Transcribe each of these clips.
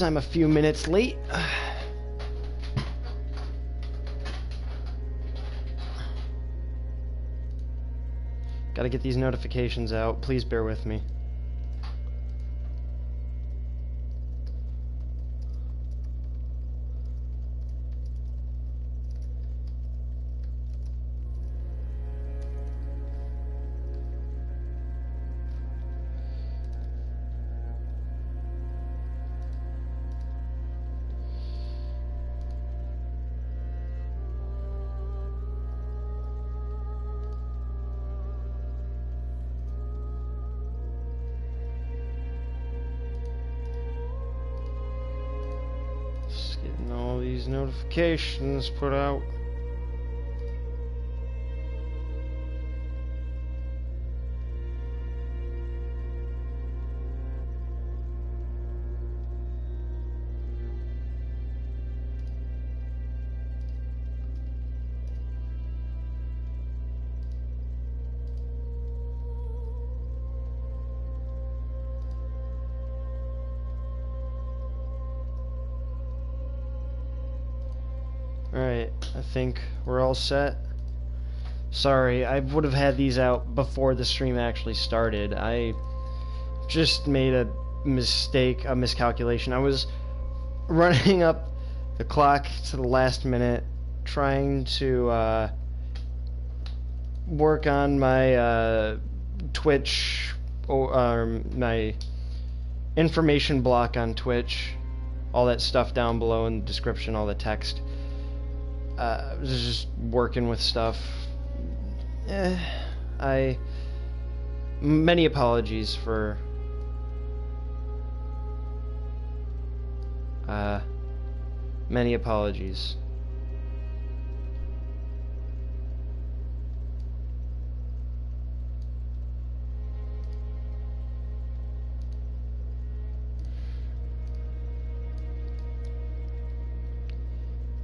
I'm a few minutes late. Gotta get these notifications out. Please bear with me. Getting all these notifications put out. Alright, I think we're all set. Sorry, I would have had these out before the stream actually started. I just made a mistake, a miscalculation. I was running up the clock to the last minute, trying to work on my Twitch, or my information block on Twitch. All that stuff down below in the description, all the text. I was just working with stuff. Many apologies for many apologies.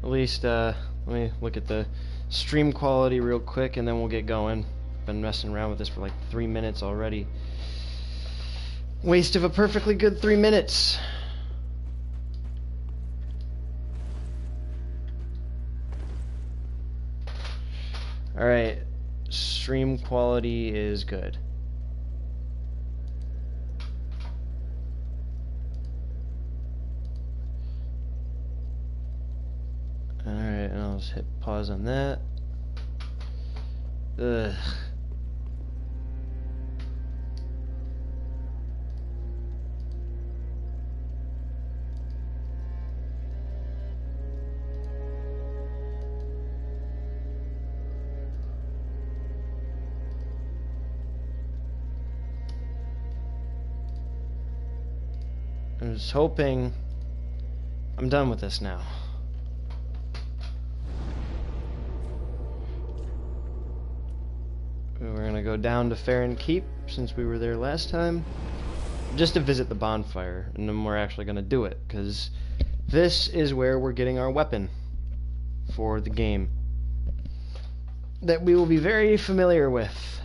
At least, let me look at the stream quality real quick and then we'll get going. Been messing around with this for like 3 minutes already. Waste of a perfectly good 3 minutes. Alright, stream quality is good. Alright, and I'll just hit pause on that. Ugh. I'm just hoping I'm done with this now. We're gonna go down to Fair and Keep since we were there last time, just to visit the bonfire, and then we're actually gonna do it because this is where we're getting our weapon for the game that we will be very familiar with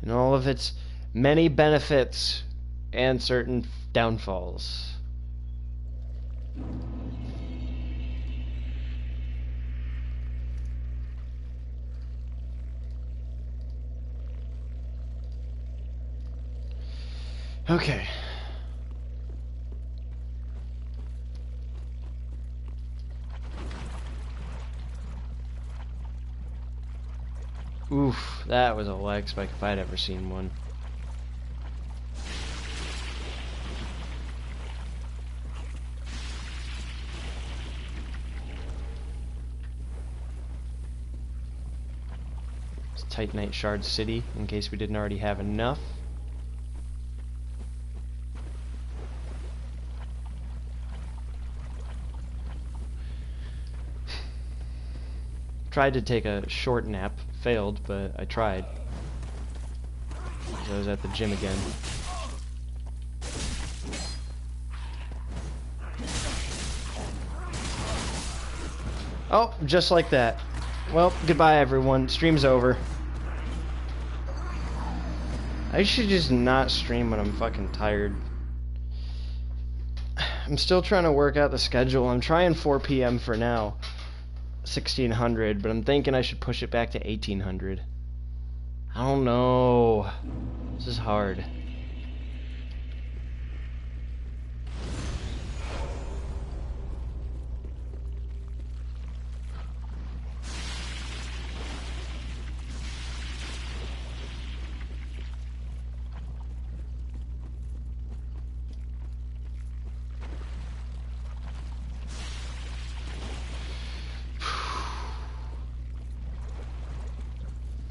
and all of its many benefits and certain downfalls. Okay. Oof, that was a lag spike if I'd ever seen one. It's Titanite Shard City, in case we didn't already have enough. Tried to take a short nap, failed, but I tried. I was at the gym again. Oh, just like that. Well, goodbye everyone. Stream's over. I should just not stream when I'm fucking tired. I'm still trying to work out the schedule. I'm trying 4 p.m. for now. 1600, but I'm thinking I should push it back to 1800. I don't know. This is hard.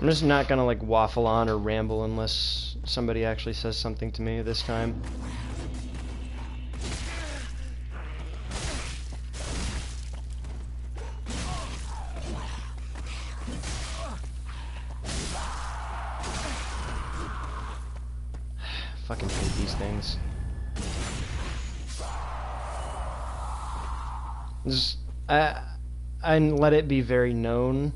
I'm just not gonna like waffle on or ramble unless somebody actually says something to me this time. Fucking hate these things. Just I let it be very known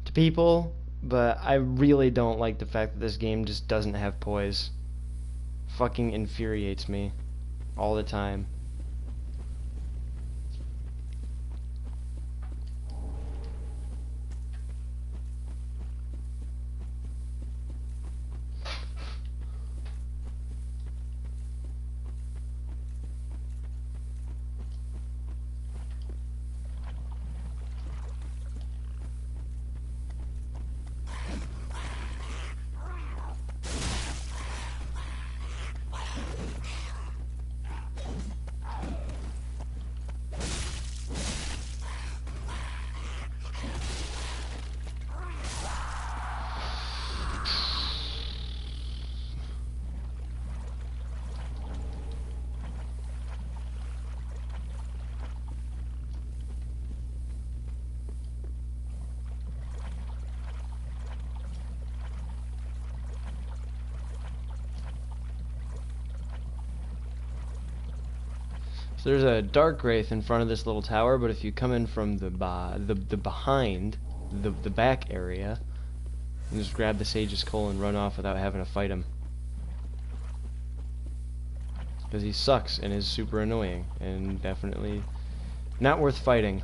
to people. But I really don't like the fact that this game just doesn't have poise. Fucking infuriates me all the time. So there's a dark wraith in front of this little tower, but if you come in from the behind, the back area, you just grab the sage's coal and run off without having to fight him. Because he sucks and is super annoying and definitely not worth fighting.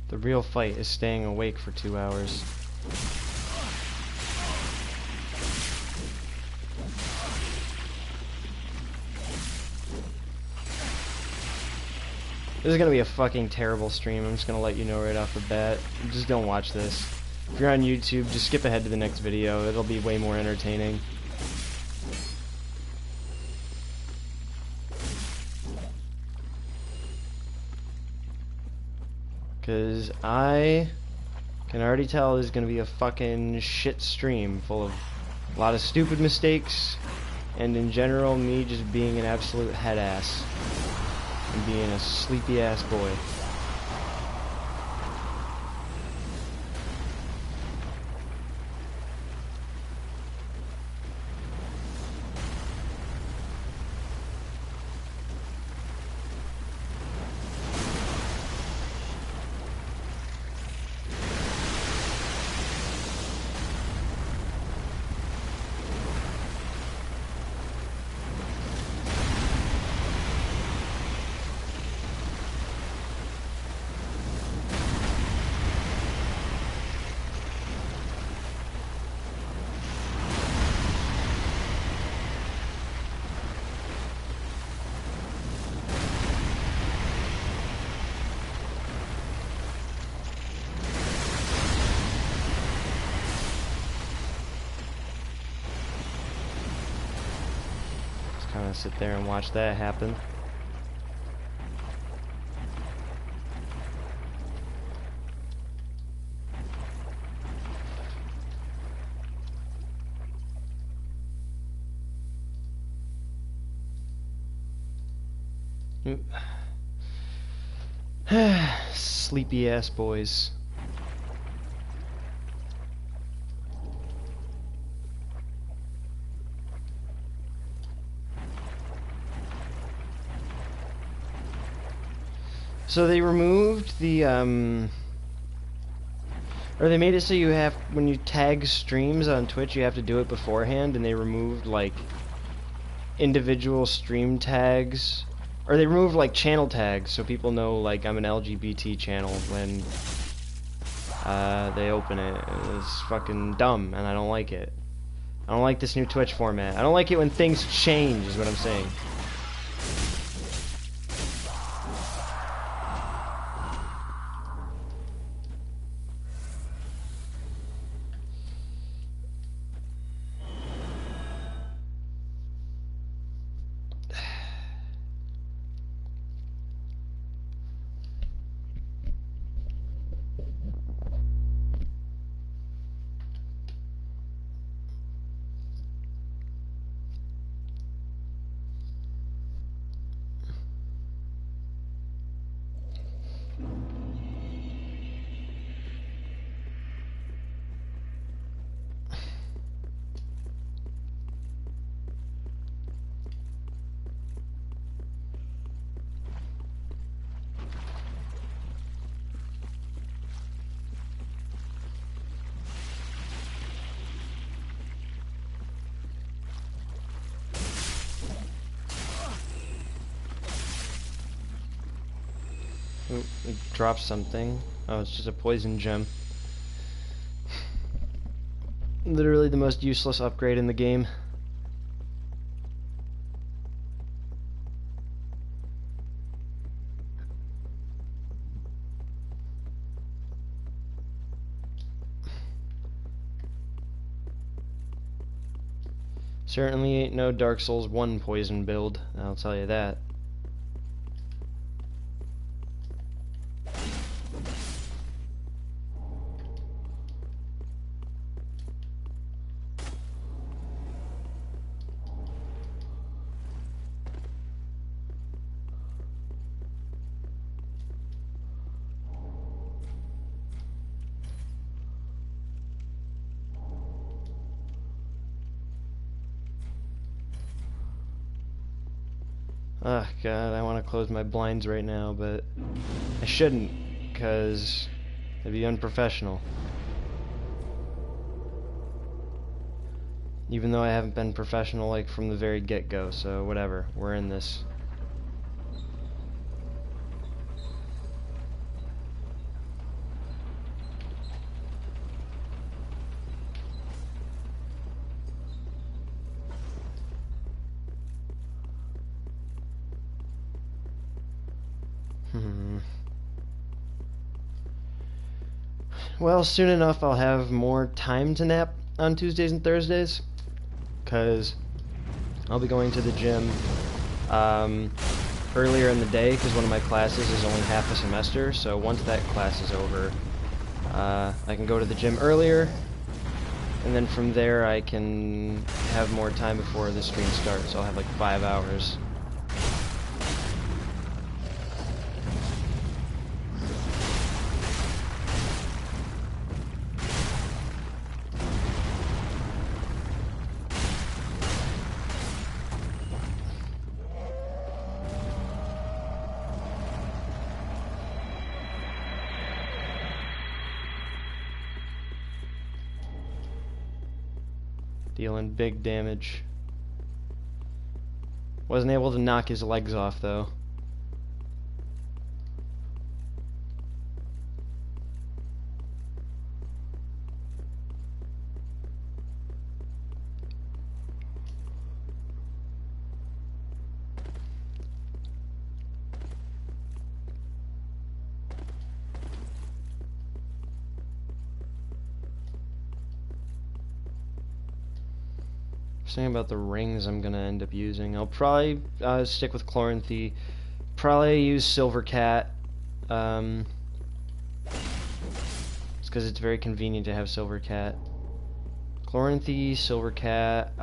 The real fight is staying awake for 2 hours. This is gonna be a fucking terrible stream. I'm just gonna let you know right off the bat. Just don't watch this. If you're on YouTube, just skip ahead to the next video. It'll be way more entertaining. Because I can already tell this is going to be a fucking shit stream full of a lot of stupid mistakes, and in general, me just being an absolute head ass and being a sleepy ass boy. want to sit there and watch that happen. Sleepy ass boys. So they removed the or they made it so you have, when you tag streams on Twitch, you have to do it beforehand, and they removed like individual stream tags, or they removed like channel tags so people know like I'm an LGBT channel when they open it. It's fucking dumb, and I don't like it. I don't like this new Twitch format. I don't like it when things change, is what I'm saying. Ooh, it dropped something. Oh, it's just a poison gem. Literally the most useless upgrade in the game. Certainly ain't no Dark Souls 1 poison build, I'll tell you that. Oh god, I want to close my blinds right now, but I shouldn't, because it'd be unprofessional. Even though I haven't been professional like from the very get-go, so whatever, we're in this. Well, soon enough I'll have more time to nap on Tuesdays and Thursdays, because I'll be going to the gym earlier in the day, because one of my classes is only half a semester, so once that class is over, I can go to the gym earlier, and then from there I can have more time before the stream starts. I'll have like 5 hours. Dealing big damage. Wasn't able to knock his legs off though. Something about the rings I'm gonna end up using. I'll probably stick with Chloranthy. Probably use Silver Cat. It's because it's very convenient to have Silver Cat. Chloranthy, Silver Cat.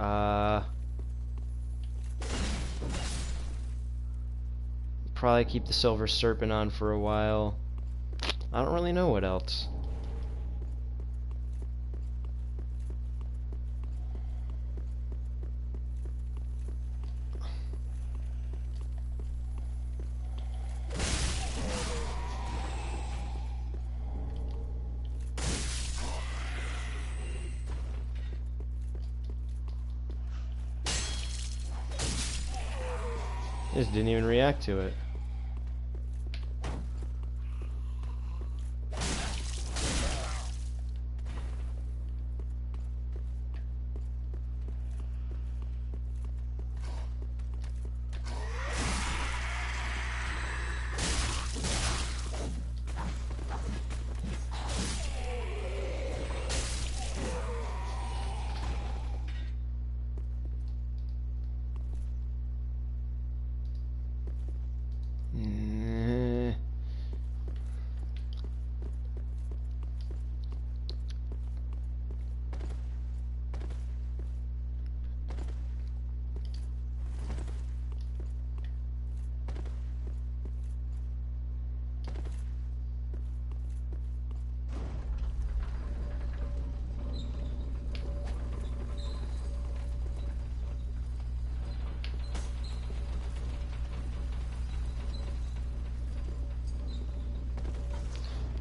Probably keep the Silver Serpent on for a while. I don't really know what else. Just didn't even react to it.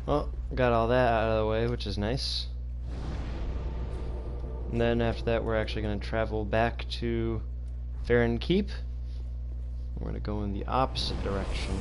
Well, got all that out of the way, which is nice. And then after that, we're actually going to travel back to Farron Keep. We're going to go in the opposite direction.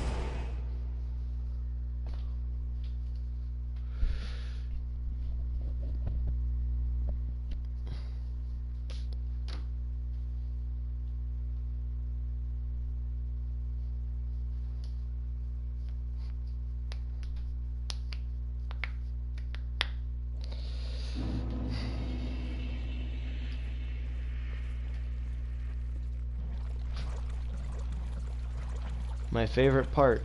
My favorite part,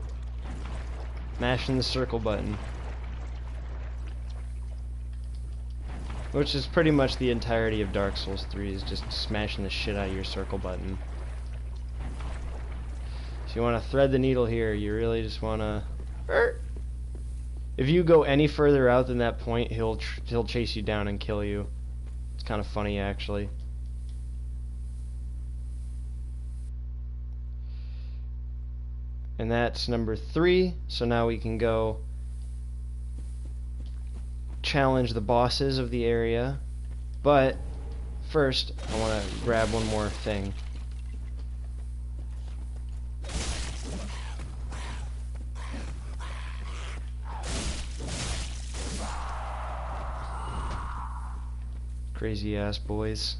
mashing the circle button. Which is pretty much the entirety of Dark Souls 3, is just smashing the shit out of your circle button. If you want to thread the needle here, you really just want to... If you go any further out than that point, he'll chase you down and kill you. It's kind of funny, actually. And that's number 3, so now we can go challenge the bosses of the area. But first, I want to grab one more thing. Crazy ass boys.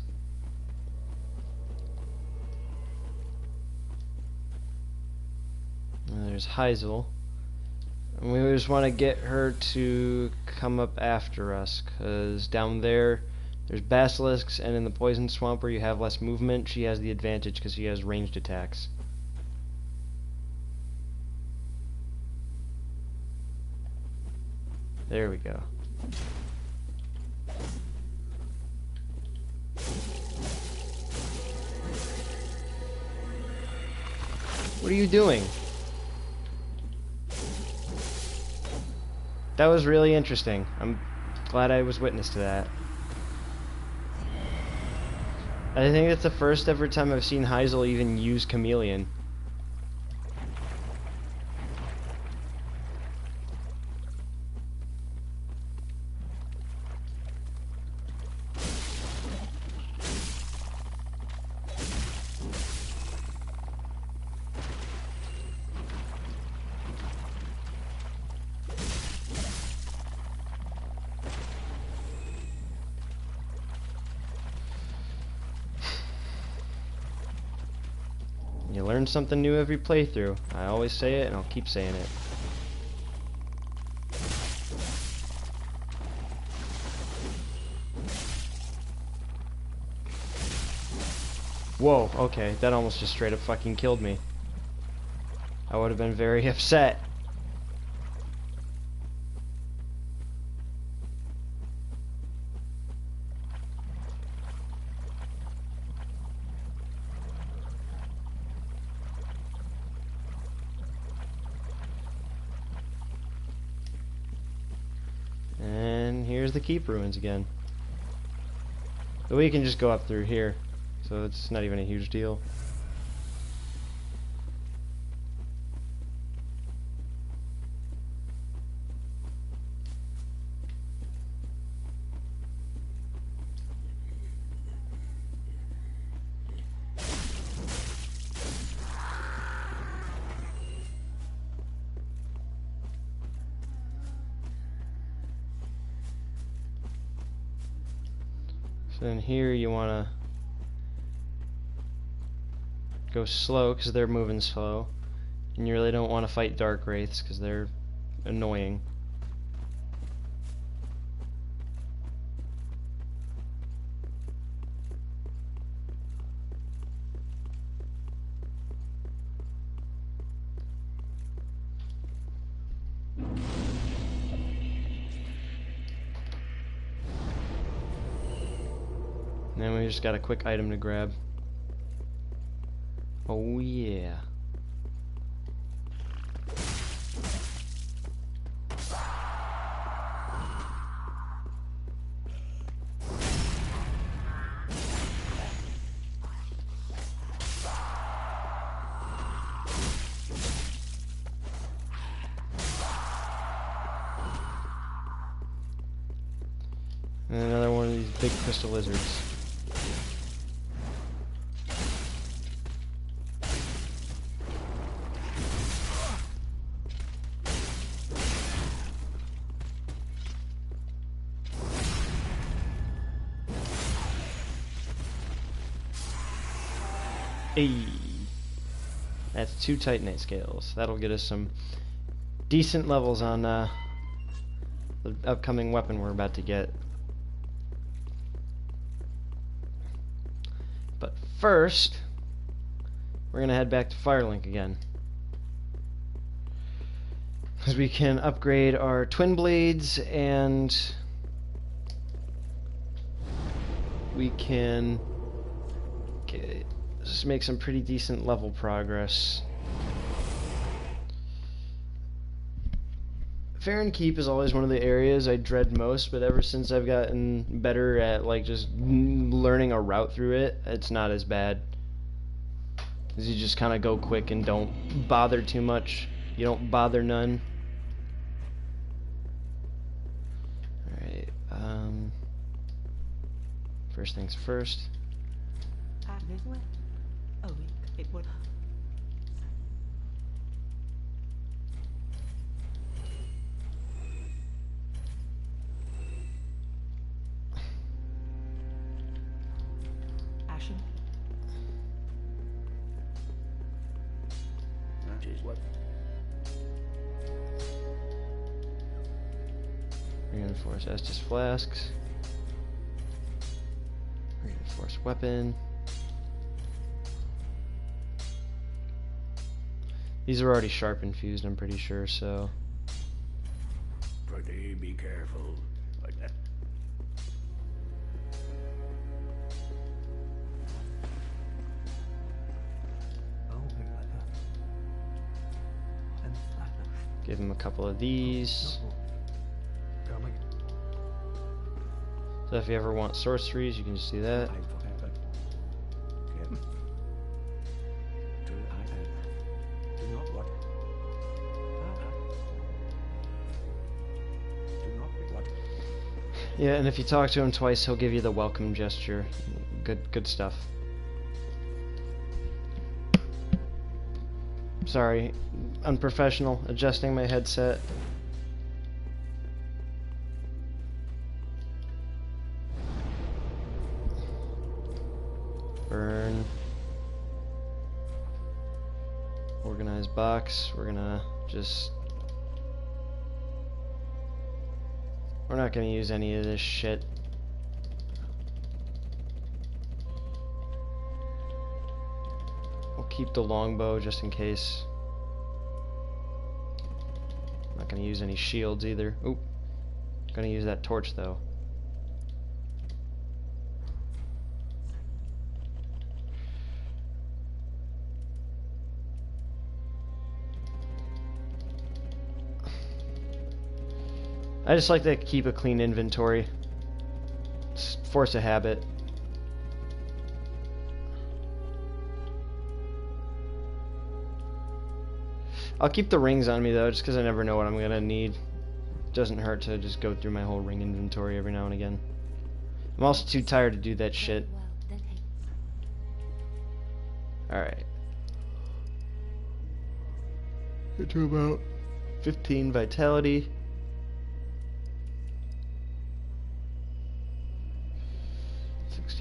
There's Heisel. And we just want to get her to come up after us, because down there's basilisks, and in the poison swamp where you have less movement, she has the advantage because she has ranged attacks. There we go. What are you doing? That was really interesting. I'm glad I was witness to that. I think that's the first ever time I've seen Heisel even use Chameleon. You learn something new every playthrough. I always say it, and I'll keep saying it. Whoa, okay, that almost just straight up fucking killed me. I would have been very upset. And here's the keep ruins again. But we can just go up through here, so it's not even a huge deal. So then here you want to go slow because they're moving slow, and you really don't want to fight dark wraiths because they're annoying. And then we just got a quick item to grab. Oh yeah. And another one of these big crystal lizards. Hey, that's 2 Titanite scales. That'll get us some decent levels on the upcoming weapon we're about to get. But first, we're gonna head back to Firelink again, because we can upgrade our twin blades and we can just make some pretty decent level progress. Farron Keep is always one of the areas I dread most, but ever since I've gotten better at like just learning a route through it, it's not as bad. Because you just kind of go quick and don't bother too much. You don't bother none. Alright, first things first. Ashen. That is what. Reinforce Estus flasks. Reinforce weapon. These are already sharp infused, I'm pretty sure, so. Pretty be careful. Like that. Give him a couple of these. So if you ever want sorceries, you can just do that. Yeah, and if you talk to him twice, he'll give you the welcome gesture. Good stuff. Sorry, unprofessional, adjusting my headset. Burn. Organized box. We're gonna just... We're not gonna use any of this shit. keep the longbow just in case. I'm not gonna use any shields either. Oop. Gonna use that torch though. I just like to keep a clean inventory. It's force of habit. I'll keep the rings on me though, just because I never know what I'm gonna need. Doesn't hurt to just go through my whole ring inventory every now and again. I'm also too tired to do that shit. Alright. Get to about 15 vitality.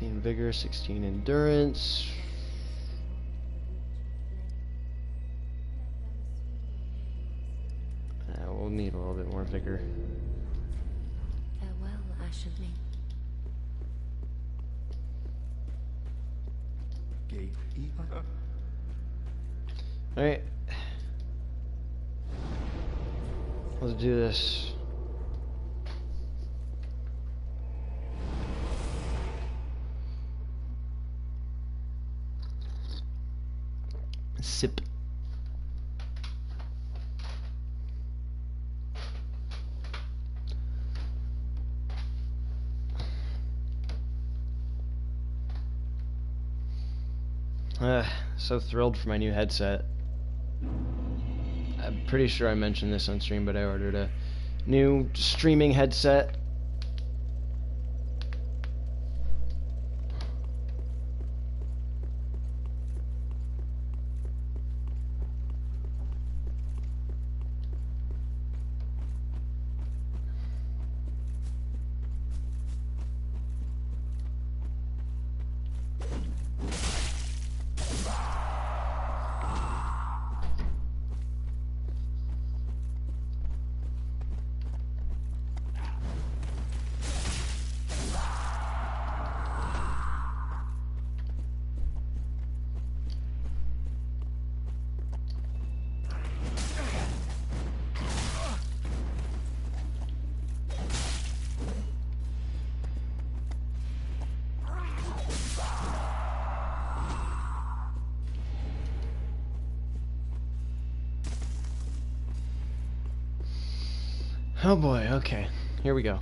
Vigor, 16 endurance. We'll need a little bit more vigor. Farewell, Ashley. Alright. Let's do this. Sip. So thrilled for my new headset. I'm pretty sure I mentioned this on stream, but I ordered a new streaming headset. Oh boy, okay. Here we go.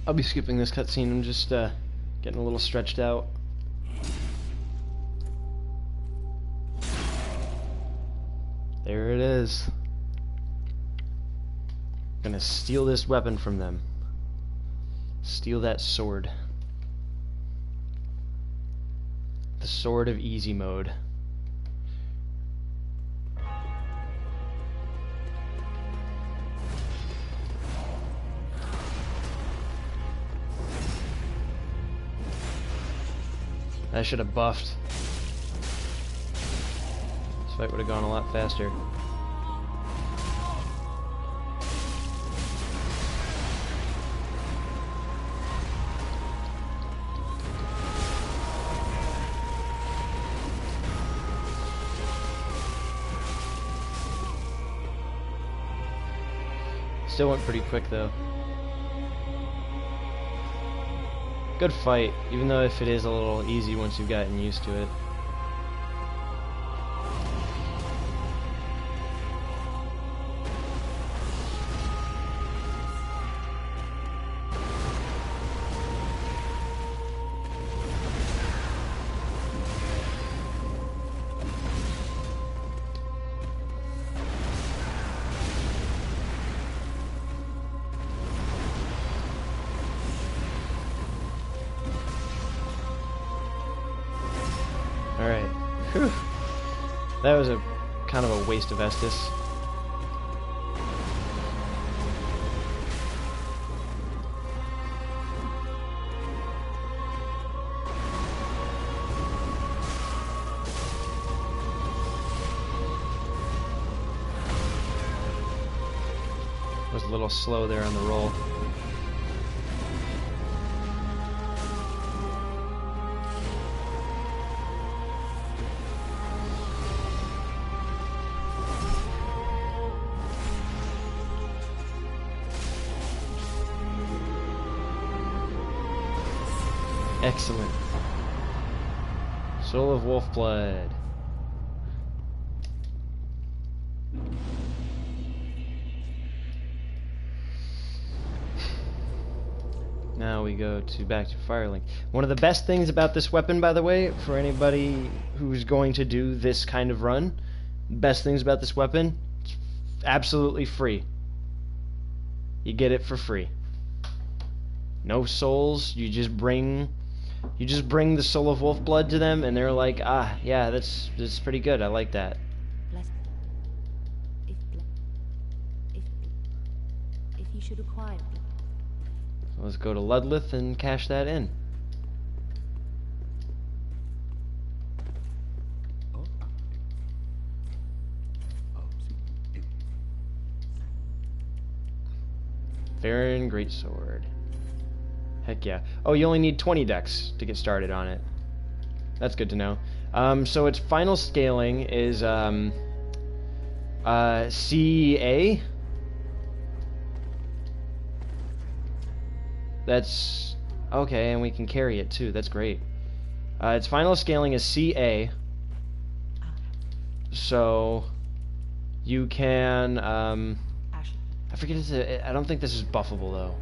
I'll be skipping this cutscene. I'm just getting a little stretched out. There it is. Gonna steal this weapon from them. Steal that sword. The sword of easy mode. I should have buffed. This fight would have gone a lot faster. Still went pretty quick though. Good fight, even though if it is a little easy once you've gotten used to it. Alright. Whew. That was a kind of a waste of Estus. Was a little slow there on the roll. Excellent. Soul of Wolf Blood. Now we go to back to Firelink. One of the best things about this weapon, by the way, for anybody who's going to do this kind of run, best things about this weapon, it's absolutely free. You get it for free. No souls, you just bring the Soul of Wolfblood to them, and they're like, ah, yeah, that's pretty good. I like that. If you should acquire. So let's go to Ludlith and cash that in. Farron Greatsword. Heck yeah. Oh, you only need 20 decks to get started on it. That's good to know. So its final scaling is CA. That's okay, and we can carry it too. That's great. Its final scaling is CA. So you can I forget I don't think this is buffable though.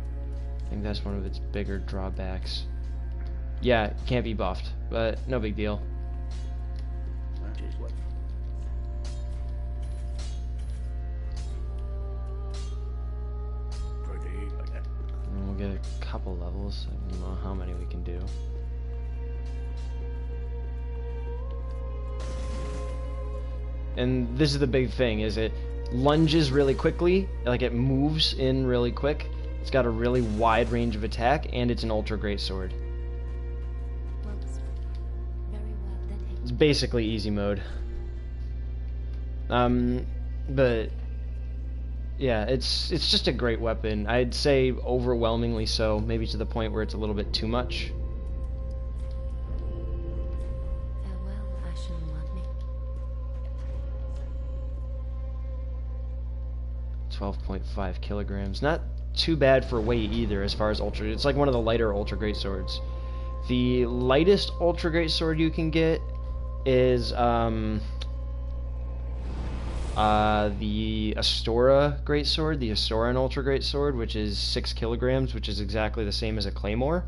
I think that's one of its bigger drawbacks. Yeah, it can't be buffed, but no big deal. That is what. Pretty like that. And we'll get a couple levels. I don't know how many we can do. And this is the big thing, is it lunges really quickly, like it moves in really quick. It's got a really wide range of attack, and it's an ultra great sword. It's basically easy mode. But yeah, it's just a great weapon. I'd say overwhelmingly so, maybe to the point where it's a little bit too much. Farewell, Ashen One. 12.5 kilograms. Not too bad for weight either, as far as ultra. It's like one of the lighter ultra great swords. The lightest ultra great sword you can get is the Astora great sword, the Astoran ultra great sword, which is 6 kilograms, which is exactly the same as a claymore.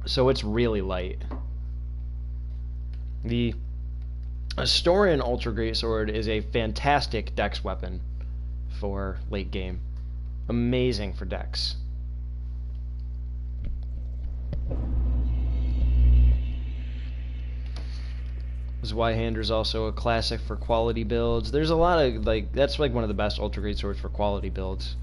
So it's really light. The Astoran ultra great sword is a fantastic dex weapon for late game. Amazing for decks. Zweihander's also a classic for quality builds. There's a lot of, like, that's like one of the best ultra great swords for quality builds.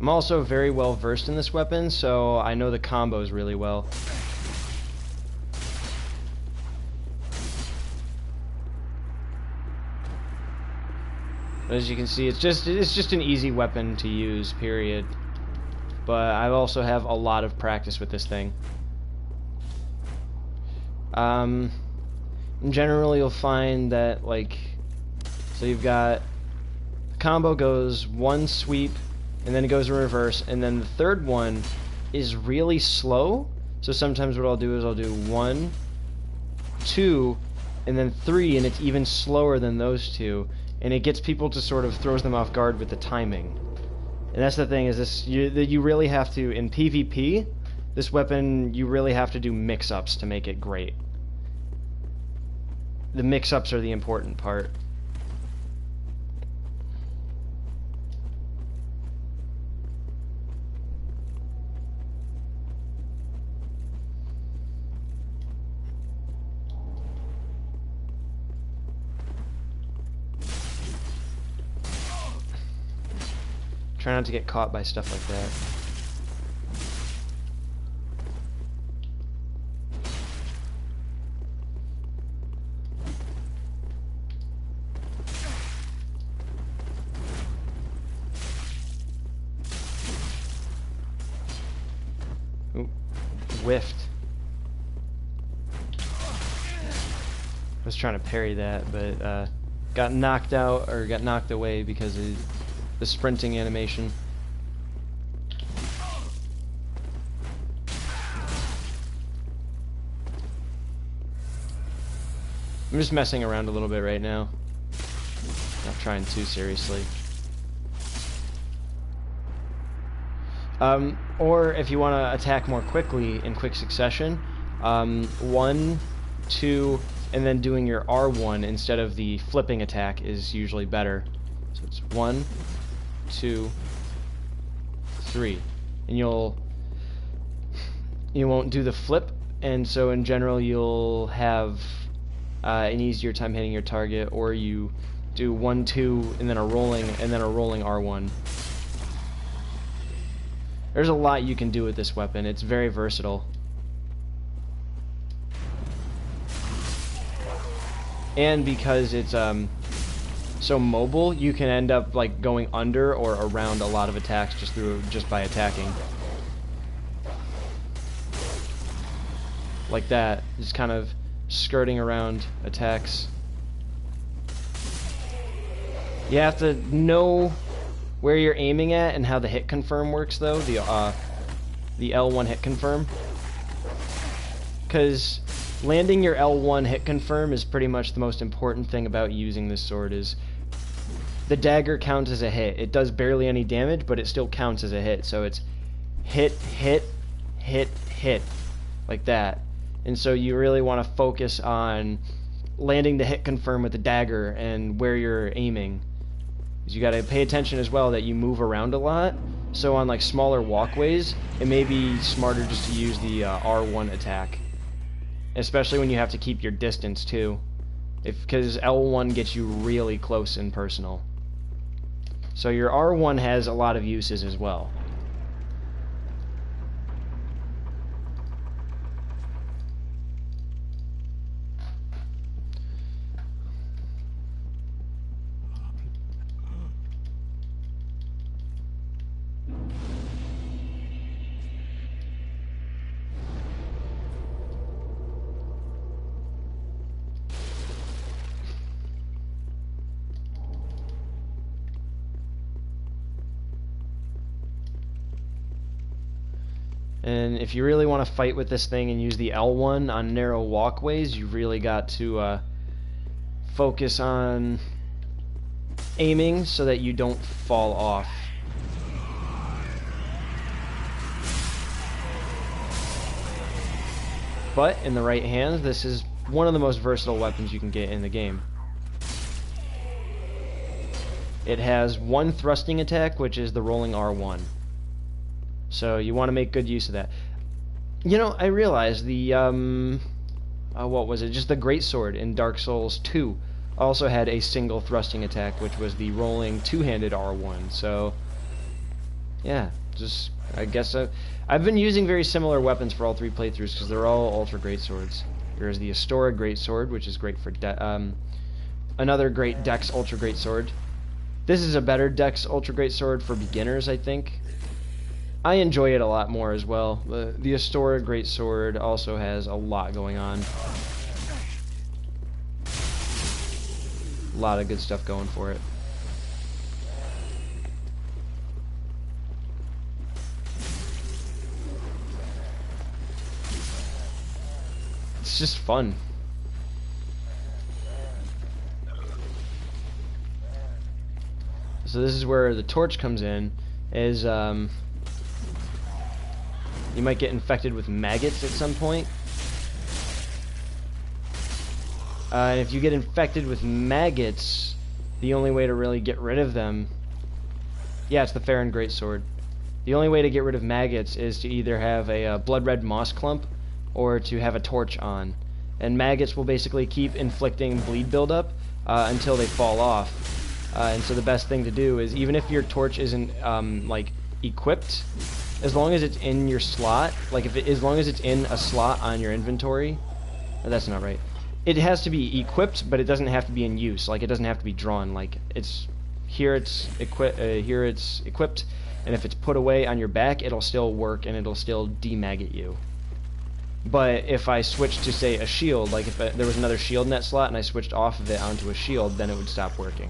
I'm also very well versed in this weapon, so I know the combos really well. As you can see, it's just an easy weapon to use, period. But I also have a lot of practice with this thing. In general, you'll find that, like, So you've got the combo goes one sweep, and then it goes in reverse, and then the third one is really slow. So sometimes what I'll do is I'll do 1, 2, and then 3, and it's even slower than those two, and it gets people to sort of throws them off guard with the timing. And that's the thing, is this you really have to, in PvP, this weapon, you really have to do mix-ups to make it great. The mix-ups are the important part. Try not to get caught by stuff like that. Ooh, whiffed. I was trying to parry that, but got knocked out, or got knocked away because of the sprinting animation. I'm just messing around a little bit right now. Not trying too seriously. Or if you want to attack more quickly in quick succession, 1, 2, and then doing your R1 instead of the flipping attack is usually better. So it's 1, 2, 3, and you won't do the flip, and so in general you'll have an easier time hitting your target, or you do 1, 2, and then a rolling R1. There's a lot you can do with this weapon. It's very versatile. And because it's so mobile, you can end up like going under or around a lot of attacks just by attacking. Like that, just kind of skirting around attacks. You have to know where you're aiming at and how the hit confirm works, though. The L1 hit confirm, because landing your L1 hit confirm is pretty much the most important thing about using this sword. Is the dagger counts as a hit. It does barely any damage, but it still counts as a hit. So it's hit, hit, hit, hit, like that. And so you really want to focus on landing the hit confirm with the dagger and where you're aiming. You got to pay attention as well that you move around a lot. So on like smaller walkways, it may be smarter just to use the R1 attack, especially when you have to keep your distance too, because L1 gets you really close and personal. So your R1 has a lot of uses as well. And if you really want to fight with this thing and use the L1 on narrow walkways, you really got to focus on aiming so that you don't fall off. But in the right hands, this is one of the most versatile weapons you can get in the game. It has one thrusting attack, which is the rolling R1. So you want to make good use of that. You know, I realized the what was it? Just the greatsword in Dark Souls 2 also had a single thrusting attack, which was the rolling two-handed R1. So yeah, just I guess I've been using very similar weapons for all three playthroughs because they're all ultra greatswords. There's the Astora greatsword, which is great for another great Dex ultra greatsword. This is a better Dex ultra greatsword for beginners, I think. I enjoy it a lot more as well. The Astora greatsword also has a lot going on. a lot of good stuff going for it. It's just fun. So this is where the torch comes in, is you might get infected with maggots at some point. And if you get infected with maggots, the only way to really get rid of them... Yeah, it's the Farron Greatsword. The only way to get rid of maggots is to either have a blood red moss clump or to have a torch on. And maggots will basically keep inflicting bleed buildup until they fall off. And so the best thing to do is, even if your torch isn't like equipped, as long as it's in your slot, like as long as it's in a slot on your inventory, that's not right. It has to be equipped, but it doesn't have to be in use. Like, it doesn't have to be drawn. Like, it's equipped, and if it's put away on your back, it'll still work and it'll still demaggot you. But if I switched to, say, a shield, like if there was another shield in that slot and I switched off of it onto a shield, then it would stop working.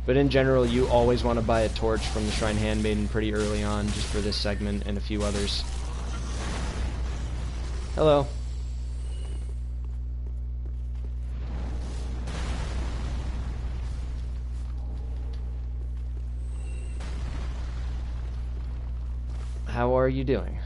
But in general, you always want to buy a torch from the Shrine Handmaiden pretty early on, just for this segment and a few others. Hello. How are you doing?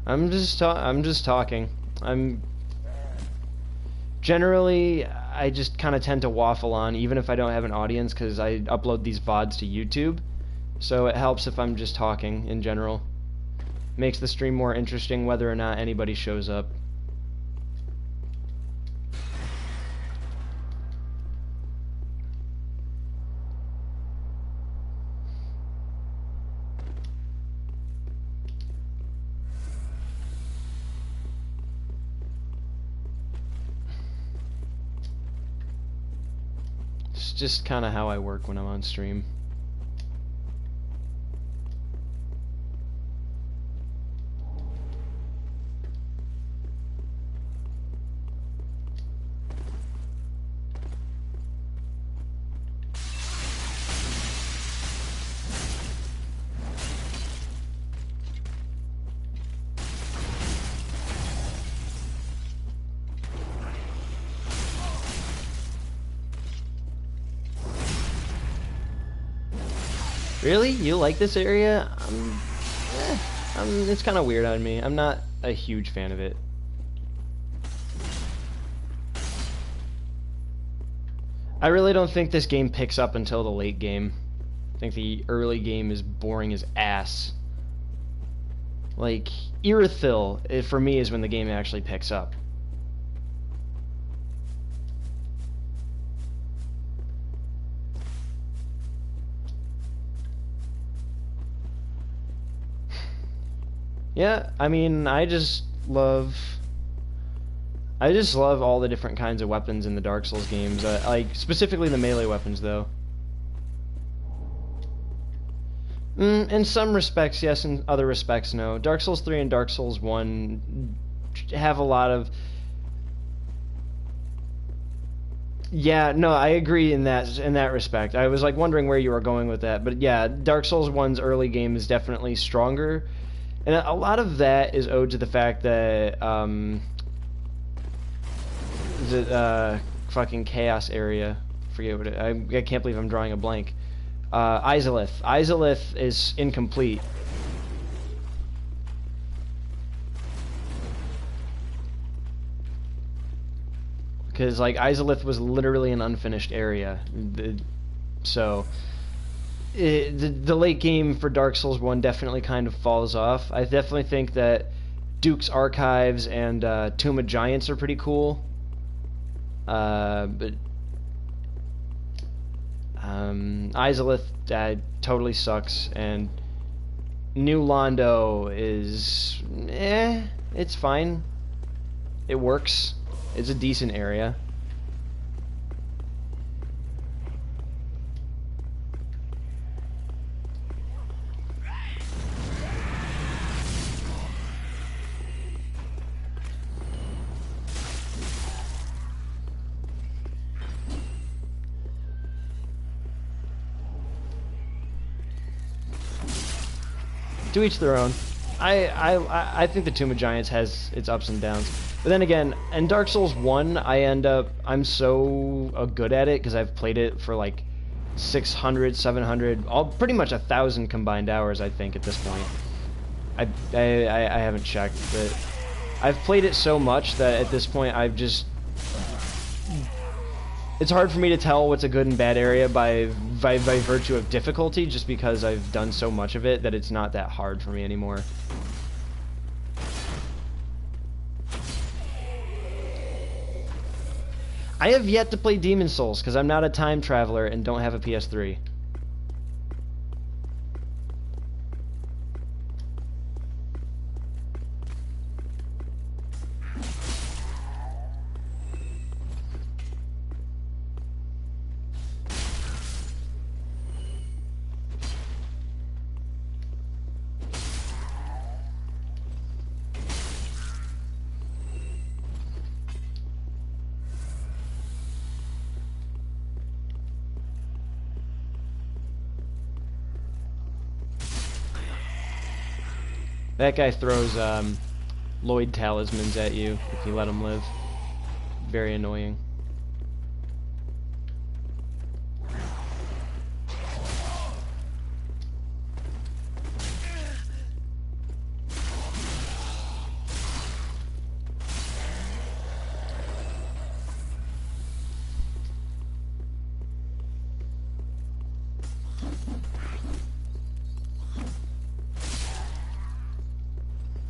I'm just talking. Generally, I just kind of tend to waffle on, even if I don't have an audience, because I upload these VODs to YouTube. So it helps if I'm just talking in general. Makes the stream more interesting whether or not anybody shows up. It's just kind of how I work when I'm on stream. Really? You like this area? It's kind of weird on me. I'm not a huge fan of it. I really don't think this game picks up until the late game. I think the early game is boring as ass. Like, Irithyll, for me, is when the game actually picks up. Yeah, I mean, I just love all the different kinds of weapons in the Dark Souls games. Like, specifically the melee weapons, though. In some respects, yes. In other respects, no. Dark Souls 3 and Dark Souls 1 have a lot of... Yeah, no, I agree in that respect. I was, like, wondering where you were going with that. But, yeah, Dark Souls 1's early game is definitely stronger. And a lot of that is owed to the fact that the fucking chaos area, forget what I can't believe I'm drawing a blank. Izalith is incomplete. Because, like, Izalith was literally an unfinished area. So... the late game for Dark Souls 1 definitely kind of falls off. I definitely think that Duke's Archives and Tomb of Giants are pretty cool. But Izalith totally sucks, and New Londo is... it's fine. It works. It's a decent area. To each their own. I think the Tomb of Giants has its ups and downs. But then again, in Dark Souls 1, I'm so good at it because I've played it for like 600, 700, pretty much 1,000 combined hours, I think, at this point. I haven't checked, but I've played it so much that at this point it's hard for me to tell what's a good and bad area by virtue of difficulty, just because I've done so much of it that it's not that hard for me anymore. I have yet to play Demon's Souls because I'm not a time traveler and don't have a PS3. That guy throws Lloyd talismans at you if you let him live. Very annoying.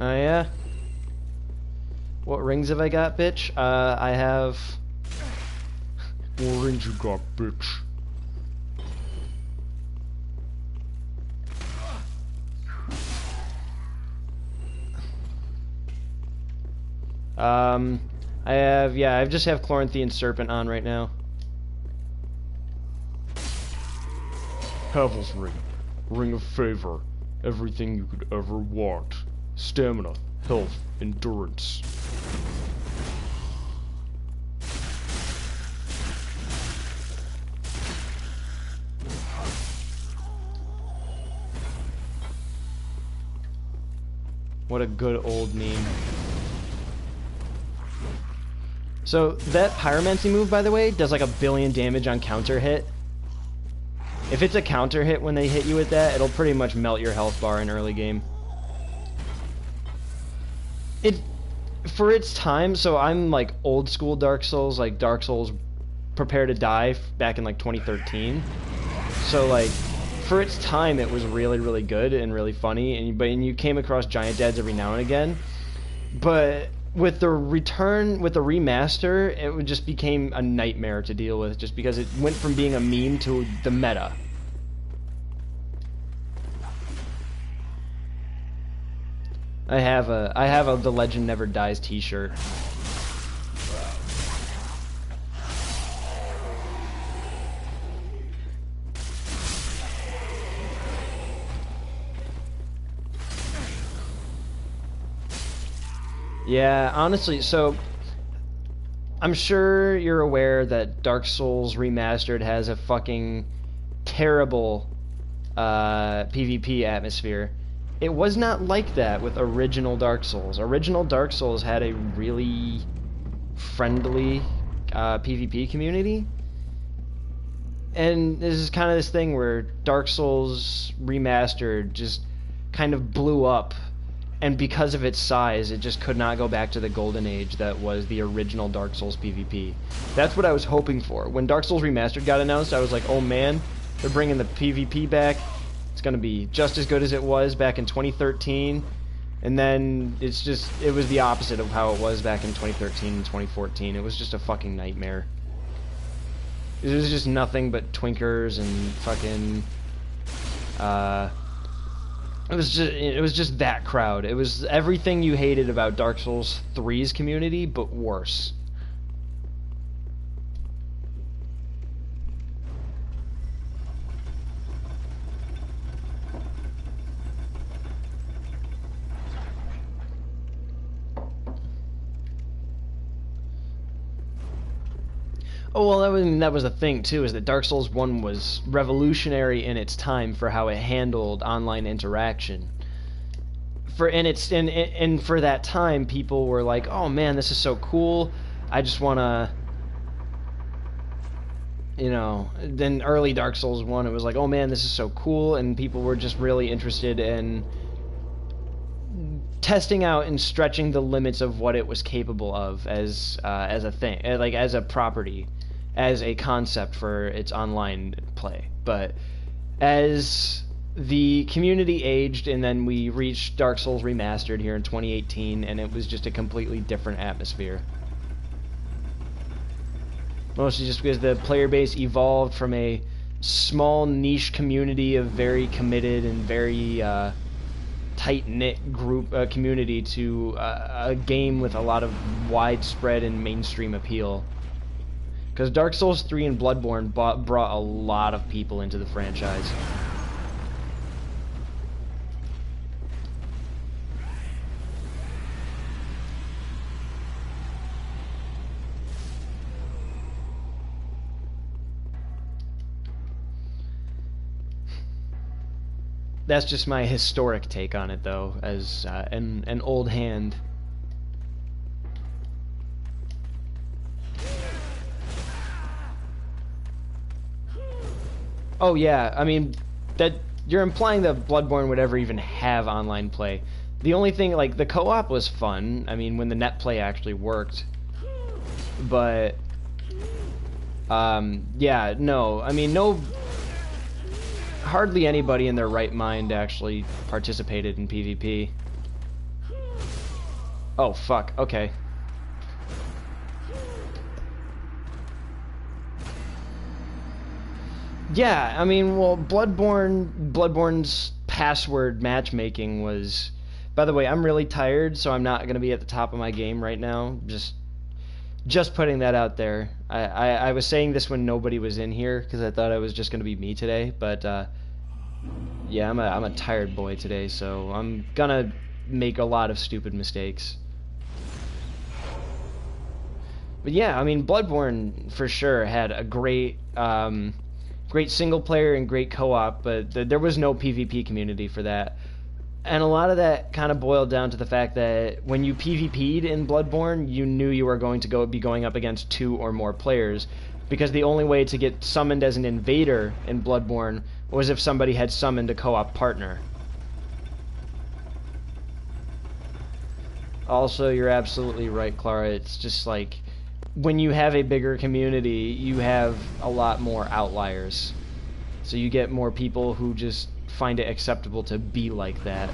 Oh yeah? What rings have I got, bitch? I have... What rings you got, bitch? I just have Chloranthian Serpent on right now. Havel's Ring. Ring of Favor. Everything you could ever want. Stamina, health, endurance. What a good old meme. So, that Pyromancy move, by the way, does like 1 billion damage on counter hit. If it's a counter hit when they hit you with that, it'll pretty much melt your health bar in early game. For its time, so I'm like old school Dark Souls, like Dark Souls Prepare to Die back in like 2013. So like, for its time, it was really, really good and really funny, and you came across giant dads every now and again. But with the remaster, it just became a nightmare to deal with, just because it went from being a meme to the meta. I have a The Legend Never Dies t-shirt. Yeah, honestly, so I'm sure you're aware that Dark Souls Remastered has a fucking terrible PvP atmosphere. It was not like that with original Dark Souls. Original Dark Souls had a really friendly PvP community. And this is kind of this thing where Dark Souls Remastered just kind of blew up. And because of its size, it just could not go back to the golden age that was the original Dark Souls PvP. That's what I was hoping for. When Dark Souls Remastered got announced, I was like, oh man, they're bringing the PvP back. It's going to be just as good as it was back in 2013. And then it was the opposite of how it was back in 2013 and 2014. It was just a fucking nightmare. It was just nothing but twinkers and fucking it was just that crowd. It was everything you hated about Dark Souls 3's community, but worse. Oh, well, that was the thing, too, is that Dark Souls 1 was revolutionary in its time for how it handled online interaction. And for that time, people were like, oh man, this is so cool, I just want to, then early Dark Souls 1, it was like, oh man, this is so cool, and people were just really interested in testing out and stretching the limits of what it was capable of as a thing, like as a property, as a concept for its online play. But as the community aged, and then we reached Dark Souls Remastered here in 2018, and it was just a completely different atmosphere. Mostly just because the player base evolved from a small niche community of very committed and very tight-knit group community to a game with a lot of widespread and mainstream appeal. Because Dark Souls 3 and Bloodborne brought a lot of people into the franchise. That's just my historic take on it, though, as an old hand. Oh yeah, I mean, that you're implying that Bloodborne would ever even have online play. The only thing, like, the co-op was fun, I mean, when the net play actually worked. But, yeah, no, I mean, hardly anybody in their right mind actually participated in PvP. Oh, fuck, okay. Yeah, I mean, well, Bloodborne's password matchmaking was... By the way, I'm really tired, so I'm not going to be at the top of my game right now. Just putting that out there. I was saying this when nobody was in here, because I thought it was just going to be me today, but, yeah, I'm a tired boy today, so I'm going to make a lot of stupid mistakes. But yeah, I mean, Bloodborne, for sure, had a great... great single player and great co-op, but there was no PvP community for that. And a lot of that kind of boiled down to the fact that when you PvP'd in Bloodborne, you knew you were going to be going up against 2 or more players, because the only way to get summoned as an invader in Bloodborne was if somebody had summoned a co-op partner. Also, you're absolutely right, Clara. It's just like, when you have a bigger community, you have a lot more outliers. So you get more people who just find it acceptable to be like that.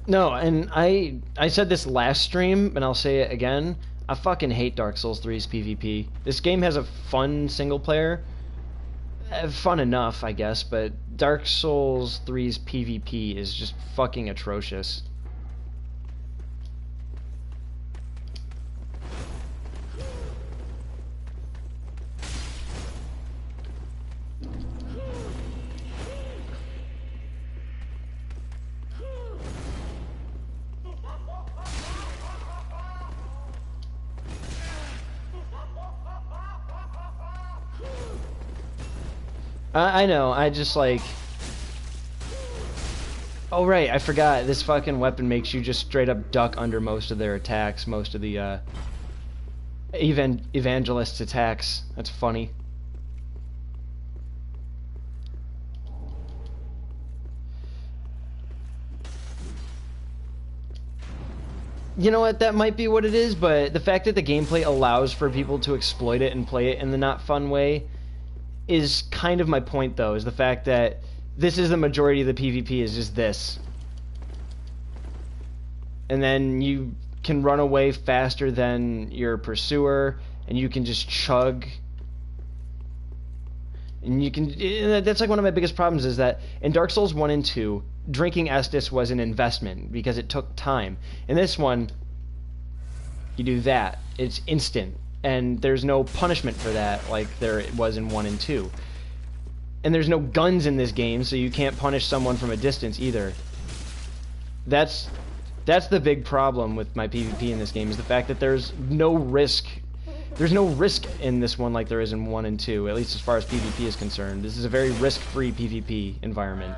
No, and I said this last stream, and I'll say it again. I fucking hate Dark Souls 3's PvP. This game has a fun single player. Fun enough, I guess, but Dark Souls 3's PvP is just fucking atrocious. I know, I just like... Oh right, I forgot, this fucking weapon makes you just straight up duck under most of their attacks, most of the evangelist's attacks. That's funny. You know what, that might be what it is, but the fact that the gameplay allows for people to exploit it and play it in the not fun way is kind of my point, though, is the fact that this is the majority of the PvP is just this. and then you can run away faster than your pursuer, and you can just chug. And you can. That's like one of my biggest problems is that in Dark Souls 1 and 2, drinking Estus was an investment because it took time. In this one, you do that. It's instant. And there's no punishment for that like there was in 1 and 2. And there's no guns in this game, so you can't punish someone from a distance either. That's the big problem with my PvP in this game, is the fact that there's no risk. There's no risk in this one like there is in 1 and 2, at least as far as PvP is concerned. This is a very risk-free PvP environment.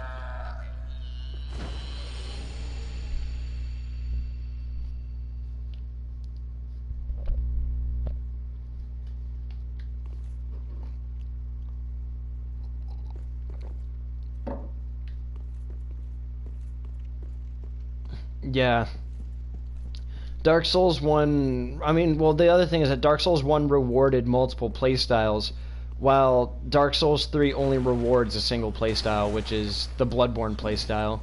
Yeah. Dark Souls 1, I mean, well, the other thing is that Dark Souls 1 rewarded multiple playstyles, while Dark Souls 3 only rewards a single playstyle, which is the Bloodborne playstyle.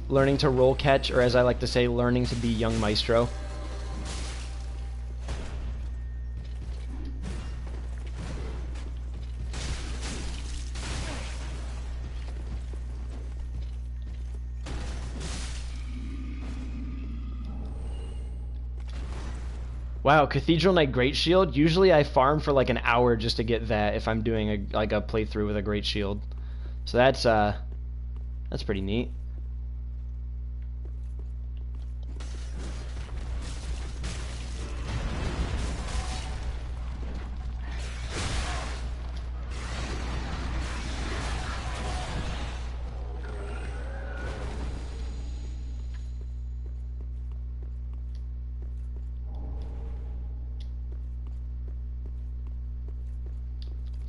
Learning to roll catch, or as I like to say, learning to be young maestro. Wow, Cathedral Knight Great Shield. Usually I farm for like an hour just to get that if I'm doing a playthrough with a Great Shield. So that's pretty neat.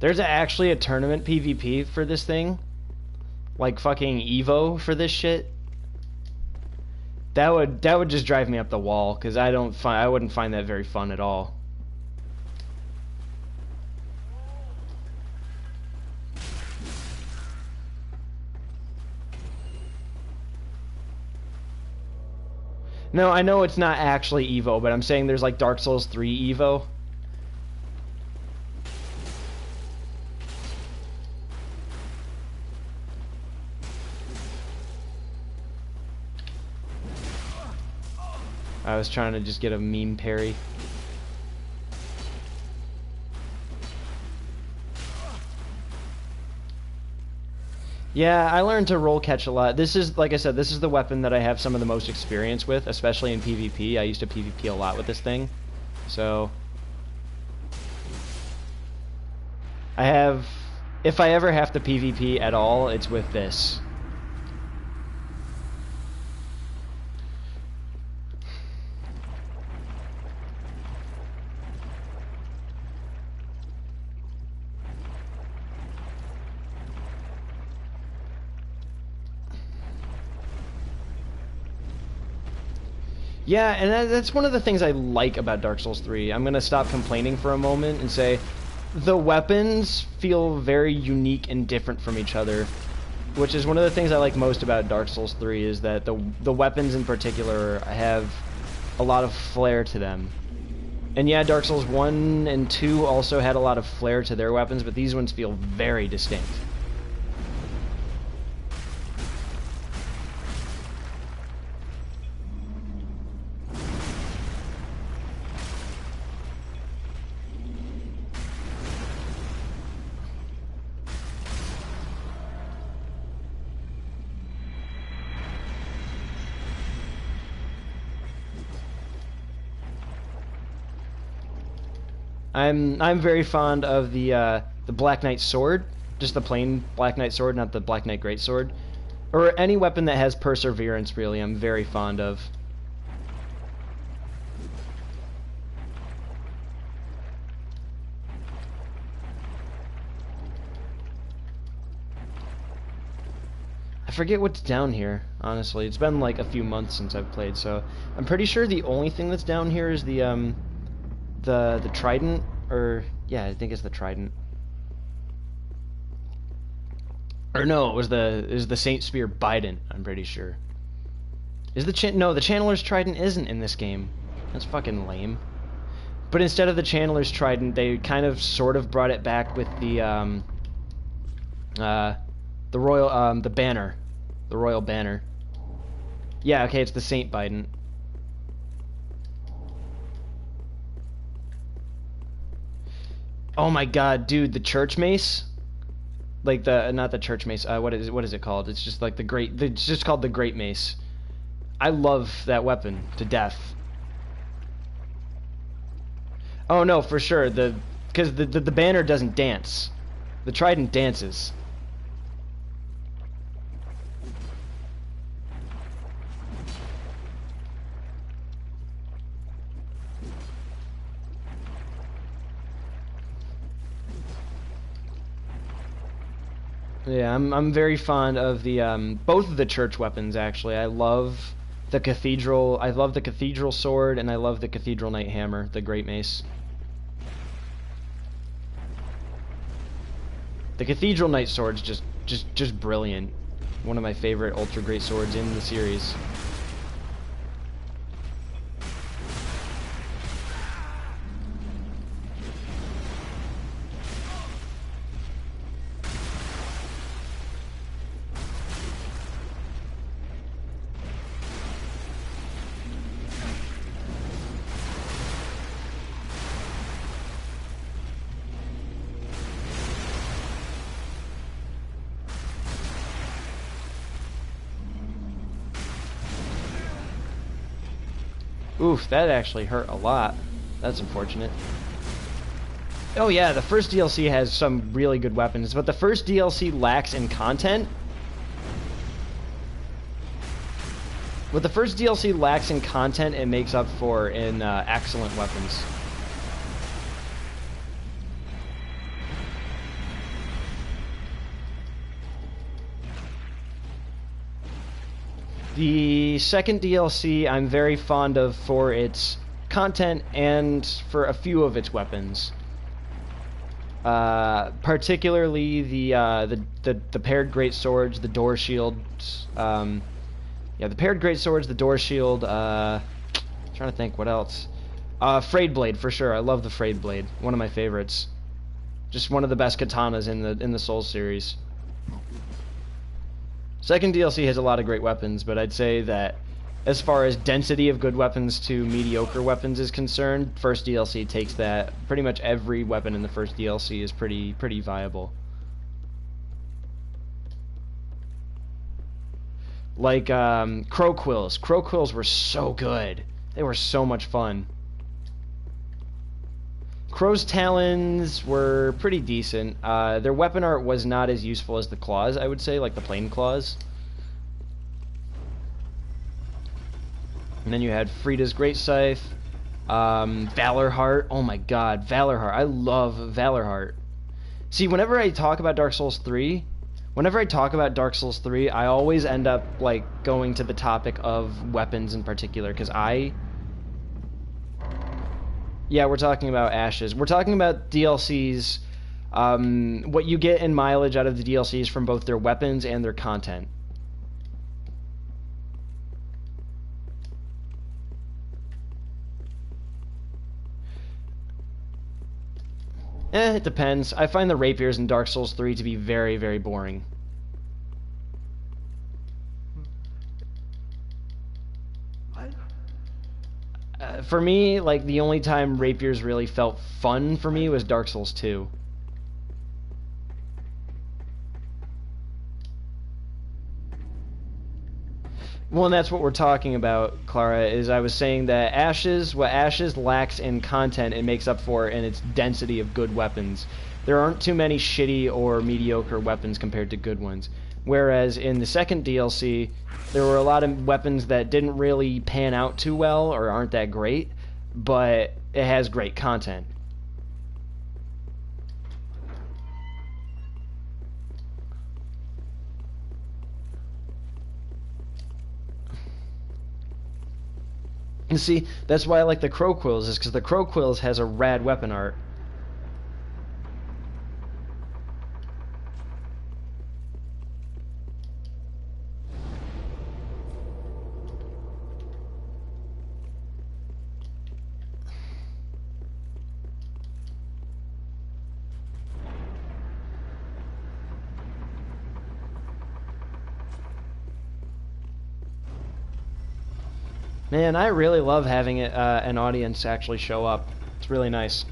There's actually a tournament PvP for this thing. Like fucking Evo for this shit. That would just drive me up the wall, cuz I wouldn't find that very fun at all. No, I know it's not actually Evo, but I'm saying there's like Dark Souls 3 Evo. I was trying to just get a meme parry. Yeah, I learned to roll catch a lot. This is, like I said, this is the weapon that I have some of the most experience with, especially in PvP. I used to PvP a lot with this thing. So I have, if I ever have to PvP at all, it's with this. Yeah, and that's one of the things I like about Dark Souls 3. I'm going to stop complaining for a moment and say the weapons feel very unique and different from each other, which is one of the things I like most about Dark Souls 3, is that the weapons in particular have a lot of flair to them. And yeah, Dark Souls 1 and 2 also had a lot of flair to their weapons, but these ones feel very distinct. I'm very fond of the Black Knight sword, just the plain Black Knight sword, not the Black Knight Greatsword, or any weapon that has perseverance. Really, I'm very fond of. I forget what's down here, honestly. It's been like a few months since I've played, so I'm pretty sure the only thing that's down here is the the trident, or yeah, I think it's the trident. Or no, it was the Saint Spear Bident, I'm pretty sure. Is the no, the Channeler's Trident isn't in this game. That's fucking lame. But instead of the Channeler's Trident, they kind of sort of brought it back with the royal the banner. The royal banner. Yeah, okay, it's the Saint Bident. Oh my god, dude, the church mace? Like the not the church mace. What is it called? It's just like it's just called the Great Mace. I love that weapon to death. Oh no, for sure. Because the banner doesn't dance. The trident dances. Yeah, I'm very fond of the both of the church weapons actually. I love the cathedral sword, and I love the cathedral knight hammer, the great mace. The cathedral knight sword's just brilliant. One of my favorite ultra great swords in the series. Oof, that actually hurt a lot. That's unfortunate. Oh yeah, the first DLC has some really good weapons, but the first DLC lacks in content. What the first DLC lacks in content, it makes up for in excellent weapons. The second DLC I'm very fond of for its content and for a few of its weapons. Particularly the paired great swords, the door shields. Yeah, the paired great swords, the door shield. Trying to think what else. Frayed blade for sure. I love the frayed blade. One of my favorites. Just one of the best katanas in the Souls series. Second DLC has a lot of great weapons, but I'd say that as far as density of good weapons to mediocre weapons is concerned, first DLC takes that. Pretty much every weapon in the first DLC is pretty viable. Like crow quills. Crow quills were so good. They were so much fun. Crow's talons were pretty decent. Their weapon art was not as useful as the claws, I would say, like the plain claws. And then you had Frida's Great Scythe, Valorheart. Oh my god, Valorheart. I love Valorheart. See, whenever I talk about Dark Souls 3, I always end up like going to the topic of weapons in particular, because yeah, we're talking about Ashes. We're talking about DLCs, what you get in mileage out of the DLCs from both their weapons and their content. It depends. I find the rapiers in Dark Souls 3 to be very, very boring. For me, like, the only time rapiers really felt fun for me was Dark Souls 2. Well, and that's what we're talking about, Clara, is I was saying that what Ashes lacks in content, it makes up for in its density of good weapons. There aren't too many shitty or mediocre weapons compared to good ones. Whereas in the second DLC, there were a lot of weapons that didn't really pan out too well or aren't that great, but it has great content. And see, that's why I like the Crow Quills, is because the Crow Quills has a rad weapon art. Man, I really love having it, an audience actually show up. It's really nice.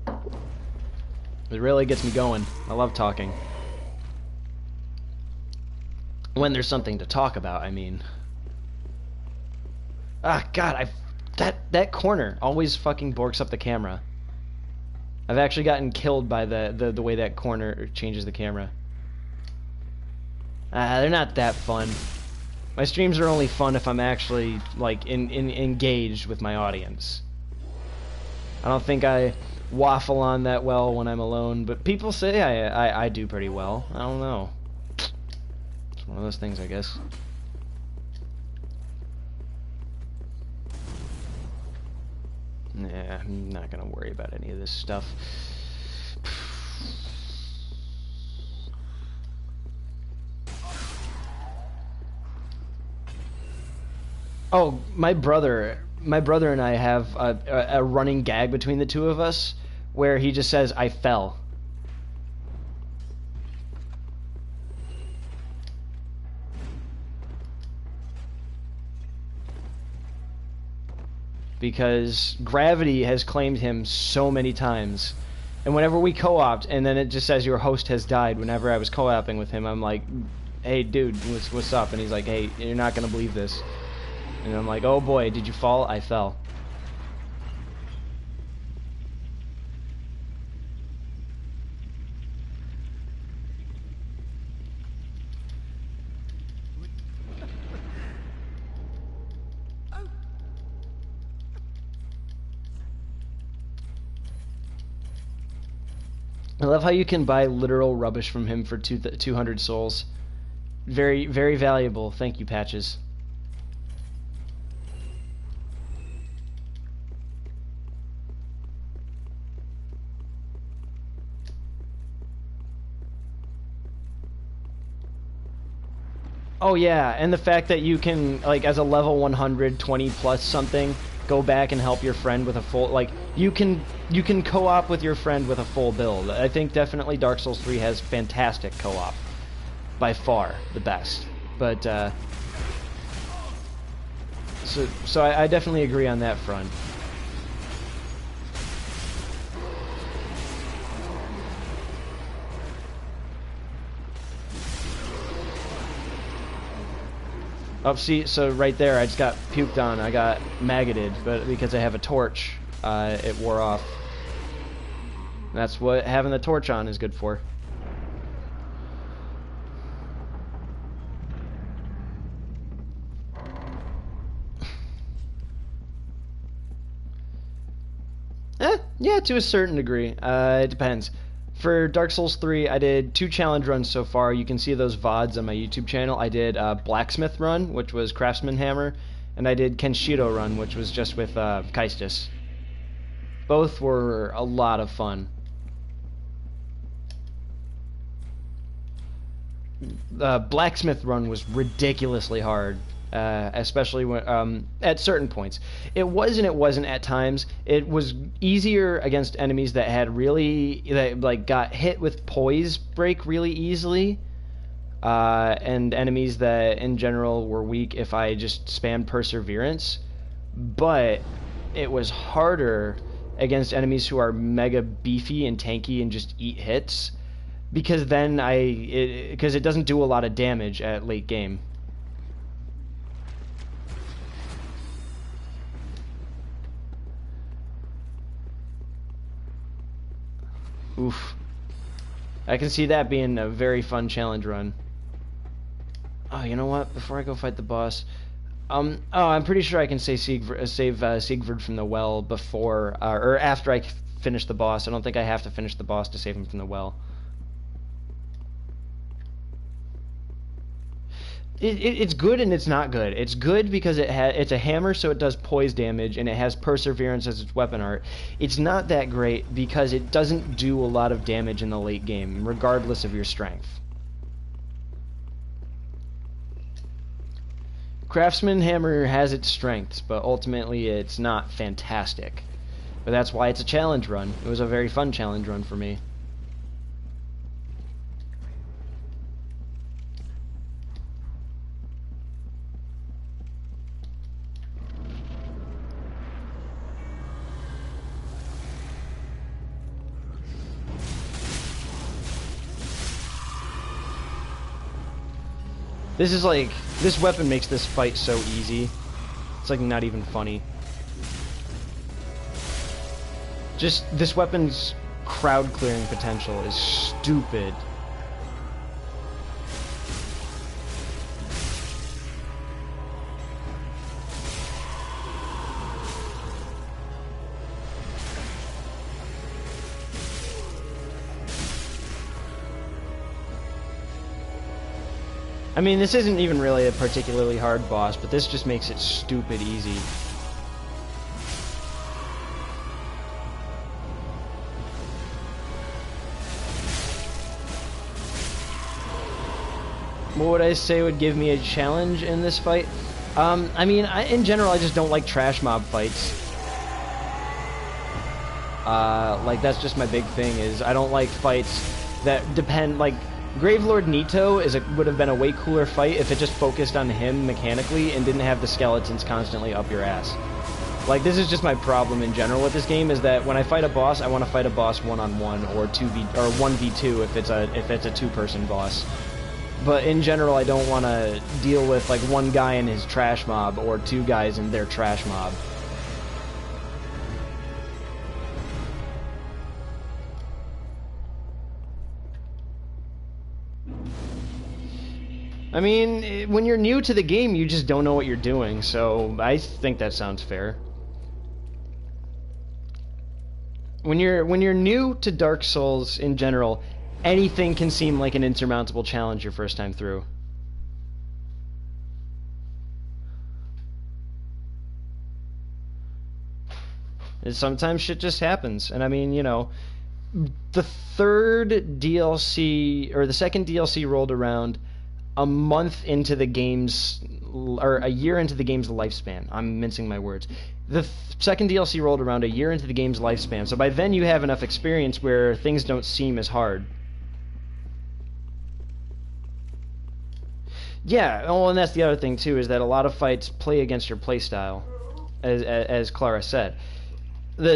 It really gets me going. I love talking. When there's something to talk about, I mean. Ah, God, that corner always fucking borks up the camera. I've actually gotten killed by the way that corner changes the camera. They're not that fun. My streams are only fun if I'm actually, like, engaged with my audience. I don't think I waffle on that well when I'm alone, but people say I do pretty well. I don't know. It's one of those things, I guess. Nah, I'm not gonna worry about any of this stuff. Oh, my brother and I have a running gag between the two of us where he just says, "I fell." Because gravity has claimed him so many times. And whenever we co-opt, and then it just says your host has died, whenever I was co-oping with him, I'm like, "Hey, dude, what's up?" And he's like, "Hey, you're not going to believe this." And I'm like, "Oh boy, did you fall?" I fell. I love how you can buy literal rubbish from him for 200 souls. Very, very valuable. Thank you, Patches. Oh yeah, and the fact that you can, like, as a level 120 plus something, go back and help your friend with a full, like, you can co-op with your friend with a full build. I think definitely Dark Souls 3 has fantastic co-op. By far the best. But so I definitely agree on that front. Oh, see, so right there, I just got puked on. I got maggoted, but because I have a torch, it wore off. That's what having the torch on is good for. Yeah, to a certain degree. It depends. For Dark Souls 3, I did 2 challenge runs so far. You can see those VODs on my YouTube channel. I did Blacksmith run, which was Craftsman Hammer, and I did Kenshiro run, which was just with Kaistis. Both were a lot of fun. Blacksmith run was ridiculously hard. Especially when at certain points. It was and it wasn't at times. It was easier against enemies that had that like got hit with poise break really easily, and enemies that in general were weak if I just spammed perseverance. But it was harder against enemies who are mega beefy and tanky and just eat hits, because then because it doesn't do a lot of damage at late game. Oof. I can see that being a very fun challenge run. Oh, you know what? Before I go fight the boss, oh, I'm pretty sure I can save Siegfried from the well before or after I finish the boss. I don't think I have to finish the boss to save him from the well. It's good and it's not good. It's good because it's a hammer, so it does poise damage, and it has perseverance as its weapon art. It's not that great because it doesn't do a lot of damage in the late game, regardless of your strength. Craftsman hammer has its strengths, but ultimately it's not fantastic. But that's why it's a challenge run. It was a very fun challenge run for me. This weapon makes this fight so easy. It's like not even funny. Just, this weapon's crowd clearing potential is stupid. I mean, this isn't even really a particularly hard boss, but this just makes it stupid easy. What would I say would give me a challenge in this fight? I mean, in general, I just don't like trash mob fights. Like, that's just my big thing, is I don't like fights that depend, like, Gravelord Nito would have been a way cooler fight if it just focused on him mechanically and didn't have the skeletons constantly up your ass. Like, this is just my problem in general with this game, is that when I fight a boss, I want to fight a boss one-on-one or 1v2 if it's a two-person boss. But in general, I don't want to deal with like one guy and his trash mob or two guys and their trash mob. I mean, when you're new to the game, you just don't know what you're doing, so I think that sounds fair. When you're new to Dark Souls in general, anything can seem like an insurmountable challenge your first time through. And sometimes shit just happens, and I mean, you know, the third DLC, or the second DLC rolled around a month into the game's, or a year into the game's lifespan. I'm mincing my words. The second DLC rolled around a year into the game's lifespan, so by then you have enough experience where things don't seem as hard. Yeah, oh, and that's the other thing too, is that a lot of fights play against your playstyle, as Clara said.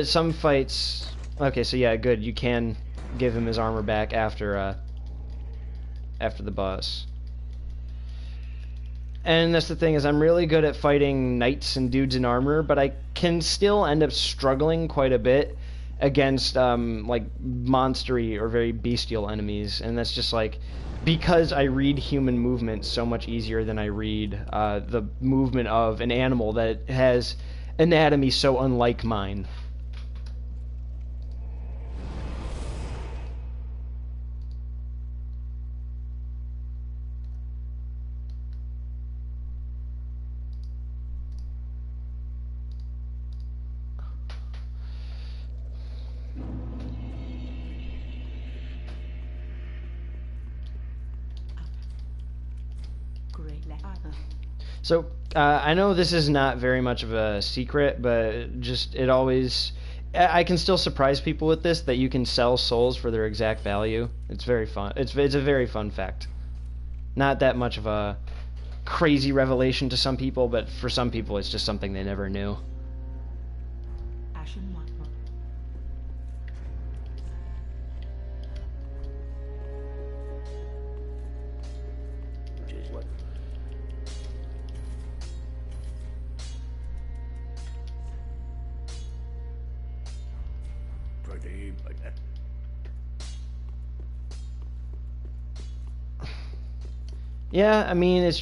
Some fights, okay, so yeah, good, you can give him his armor back after the boss. And that's the thing, is I'm really good at fighting knights and dudes in armor, but I can still end up struggling quite a bit against like monstery or very bestial enemies, and that's just like because I read human movement so much easier than I read the movement of an animal that has anatomy so unlike mine. So, I know this is not very much of a secret, but just, it always... I can still surprise people with this, that you can sell souls for their exact value. It's very fun. It's a very fun fact. Not that much of a crazy revelation to some people, but for some people it's just something they never knew. Yeah, I mean, it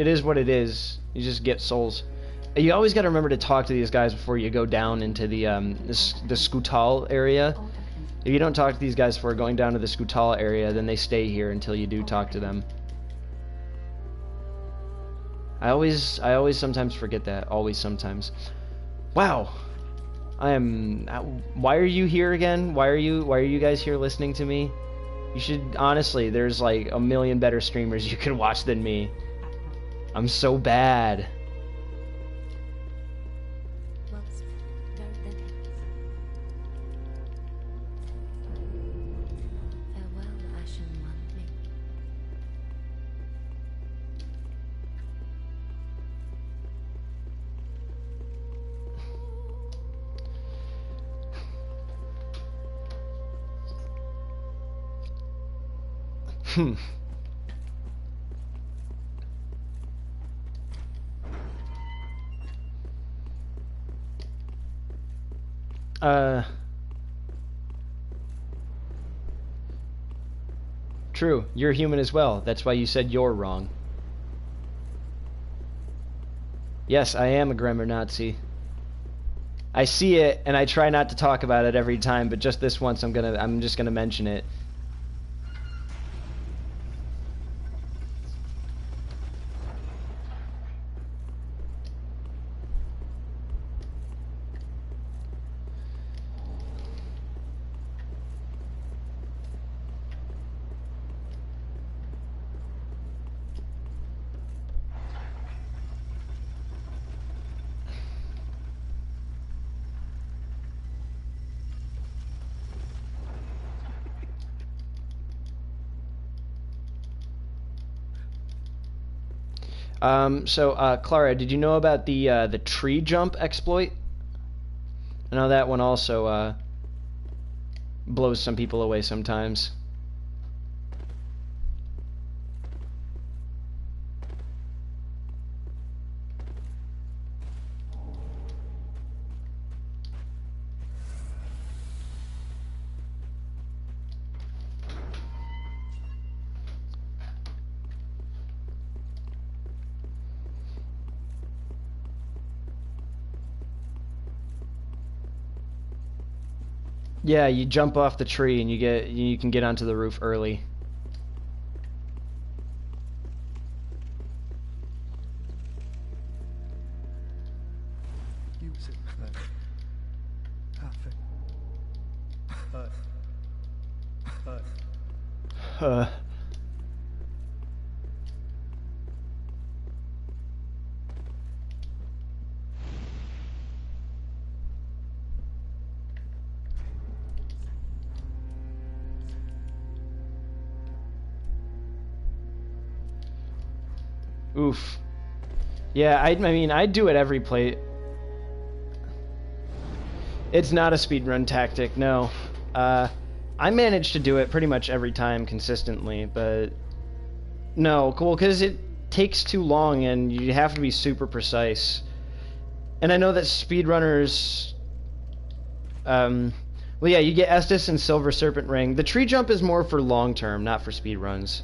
is what it is. You just get souls. You always got to remember to talk to these guys before you go down into the Skutal area. If you don't talk to these guys before going down to the Skutal area, then they stay here until you do talk to them. I always sometimes forget that. Always sometimes. Wow. I am. Why are you here again? Why are you guys here listening to me? You should honestly. There's like a million better streamers you can watch than me. I'm so bad. Well, then. Farewell, Ashen One. Me. Hmm. True. You're human as well. That's why you said you're wrong. Yes, I am a grammar Nazi. I see it, and I try not to talk about it every time, but just this once I'm just gonna mention it. Clara, did you know about the tree jump exploit? I know that one also blows some people away sometimes. Yeah, you jump off the tree and you can get onto the roof early. Use it, then. Perfect. Oof. Yeah, I mean, I do it every play. It's not a speedrun tactic, no. I manage to do it pretty much every time consistently, but no, cool, because it takes too long and you have to be super precise. And I know that speedrunners, well, yeah, you get Estus and Silver Serpent Ring. The tree jump is more for long term, not for speedruns.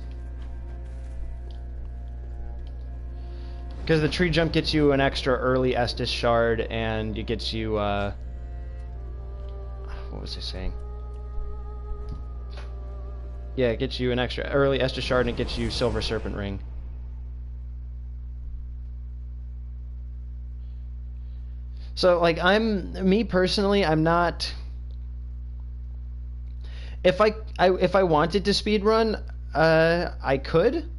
Because the tree jump gets you an extra early Estus shard, and it gets you, what was I saying? Yeah, it gets you an extra early Estus shard, and it gets you Silver Serpent Ring. So, like, me personally, I'm not... If I wanted to speedrun, I could.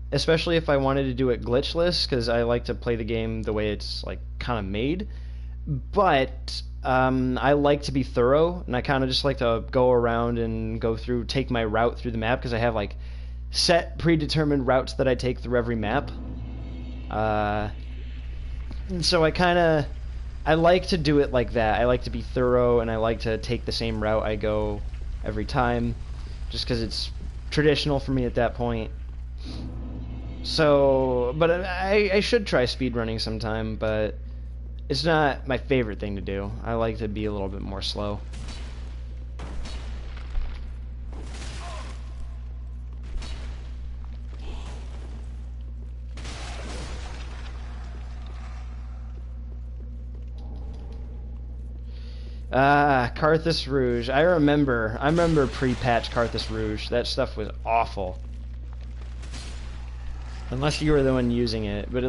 Especially if I wanted to do it glitchless, because I like to play the game the way it's like kind of made. But I like to be thorough, and I kind of just like to go around and take my route through the map, because I have like set predetermined routes that I take through every map. And so I like to do it like that. I like to be thorough, and I like to take the same route I go every time, just because it's traditional for me at that point. So, but I should try speedrunning sometime, but it's not my favorite thing to do. I like to be a little bit more slow. Carthus Rouge. I remember pre-patch Carthus Rouge. That stuff was awful. Unless you were the one using it, but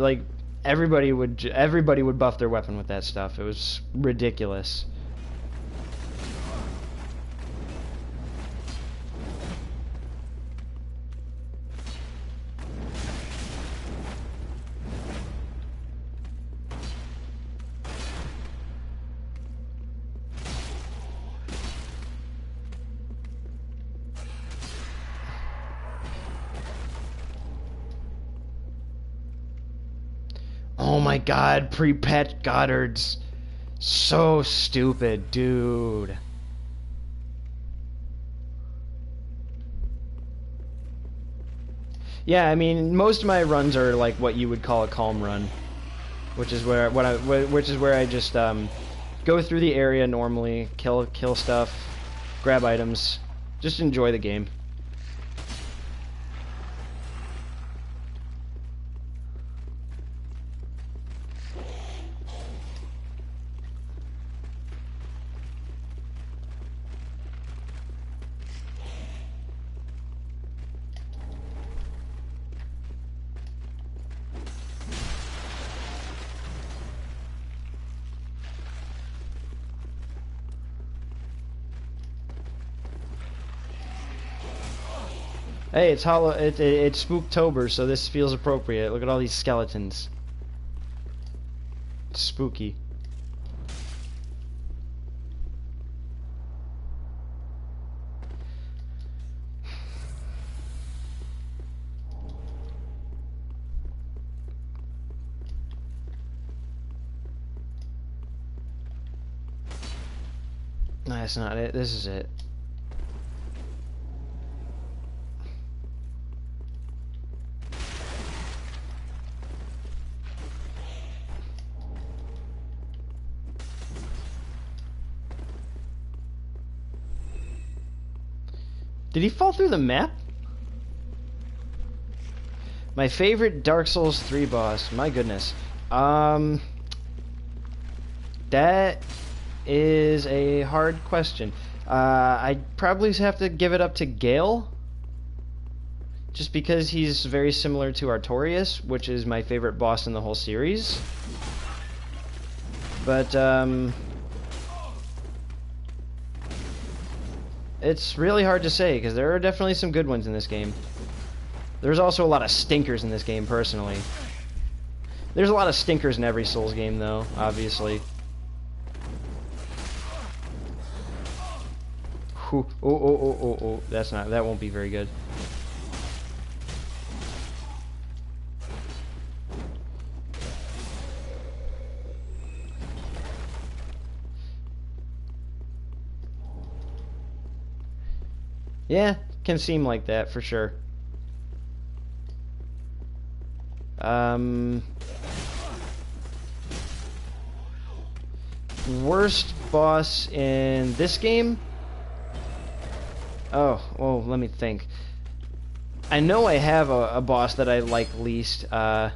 everybody would buff their weapon with that stuff. It was ridiculous. Oh my god, pre-patch Goddards. So stupid, dude. Yeah, I mean, most of my runs are like what you would call a calm run, which is where I just go through the area normally, kill stuff, grab items, just enjoy the game. Hey, it's it's Spooktober, so this feels appropriate. Look at all these skeletons. It's spooky. No, that's not it. This is it. Did he fall through the map? My favorite Dark Souls 3 boss. My goodness. That is a hard question. I'd probably have to give it up to Gale. Just because he's very similar to Artorias, which is my favorite boss in the whole series. But, it's really hard to say, because there are definitely some good ones in this game. There's also a lot of stinkers in this game, personally. There's a lot of stinkers in every Souls game, though, obviously. Whew. Oh. That won't be very good. Yeah, can seem like that for sure. Worst boss in this game? Oh, let me think. I know I have a boss that I like least. I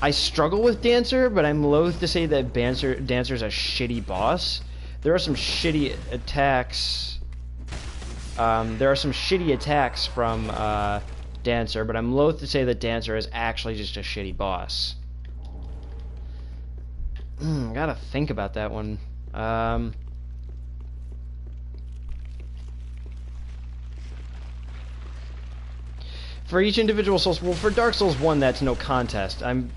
struggle with Dancer, but I'm loath to say that Dancer's a shitty boss. There are some shitty attacks. There are some shitty attacks from Dancer, but I'm loath to say that Dancer is actually just a shitty boss. Gotta think about that one. For each individual Souls, well, for Dark Souls 1, that's no contest. I'm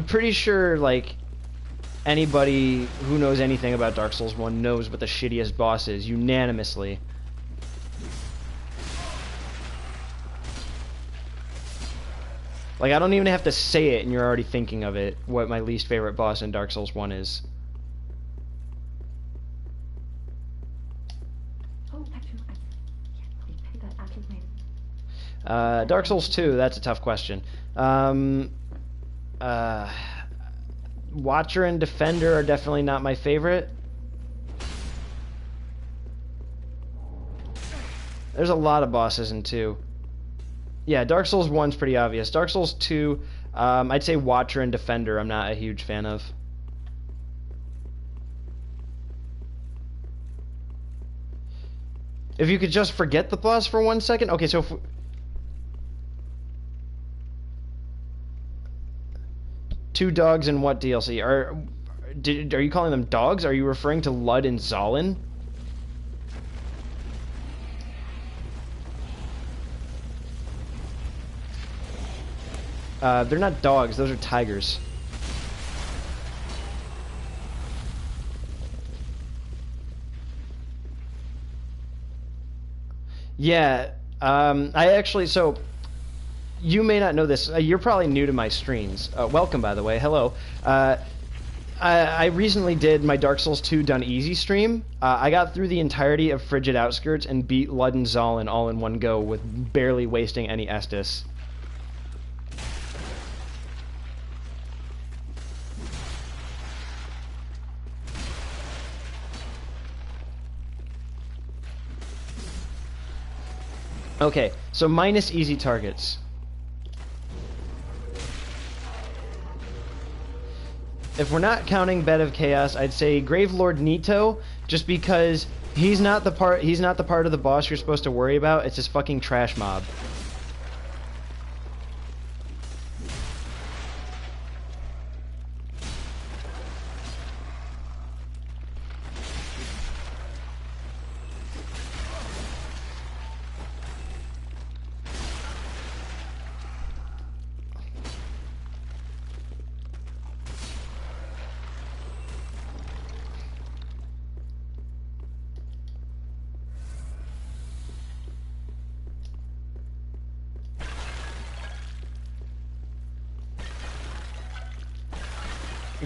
pretty sure, like, anybody who knows anything about Dark Souls 1 knows what the shittiest boss is, unanimously. Like, I don't even have to say it, and you're already thinking of it, what my least favorite boss in Dark Souls 1 is. Oh, actually, I can't really pick that after when. Dark Souls 2, that's a tough question. Watcher and Defender are definitely not my favorite. There's a lot of bosses in 2. Yeah, Dark Souls 1's pretty obvious. Dark Souls 2, I'd say Watcher and Defender I'm not a huge fan of. If you could just forget the boss for 1 second. Okay, so if Two dogs in what DLC? Are you calling them dogs? Are you referring to Lud and Zolin? They're not dogs, those are tigers. Yeah, I actually, so, you may not know this, you're probably new to my streams. Welcome, by the way, hello. I recently did my Dark Souls 2 Done Easy stream. I got through the entirety of Frigid Outskirts and beat Lud and Zolin all in one go with barely wasting any Estus. Okay, so minus easy targets. If we're not counting Bed of Chaos, I'd say Gravelord Nito, just because he's not the part of the boss you're supposed to worry about. It's his fucking trash mob.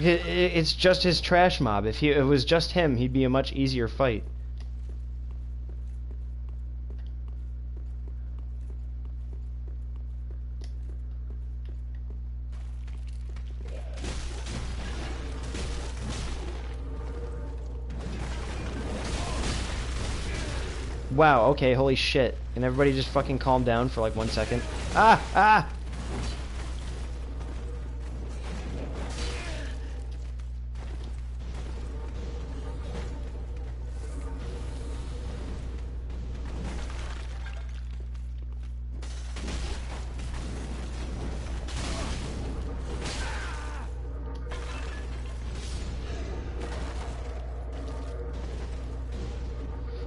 It's just his trash mob. If it was just him, he'd be a much easier fight. Wow, okay, holy shit. Can everybody just fucking calm down for like 1 second? Ah! Ah!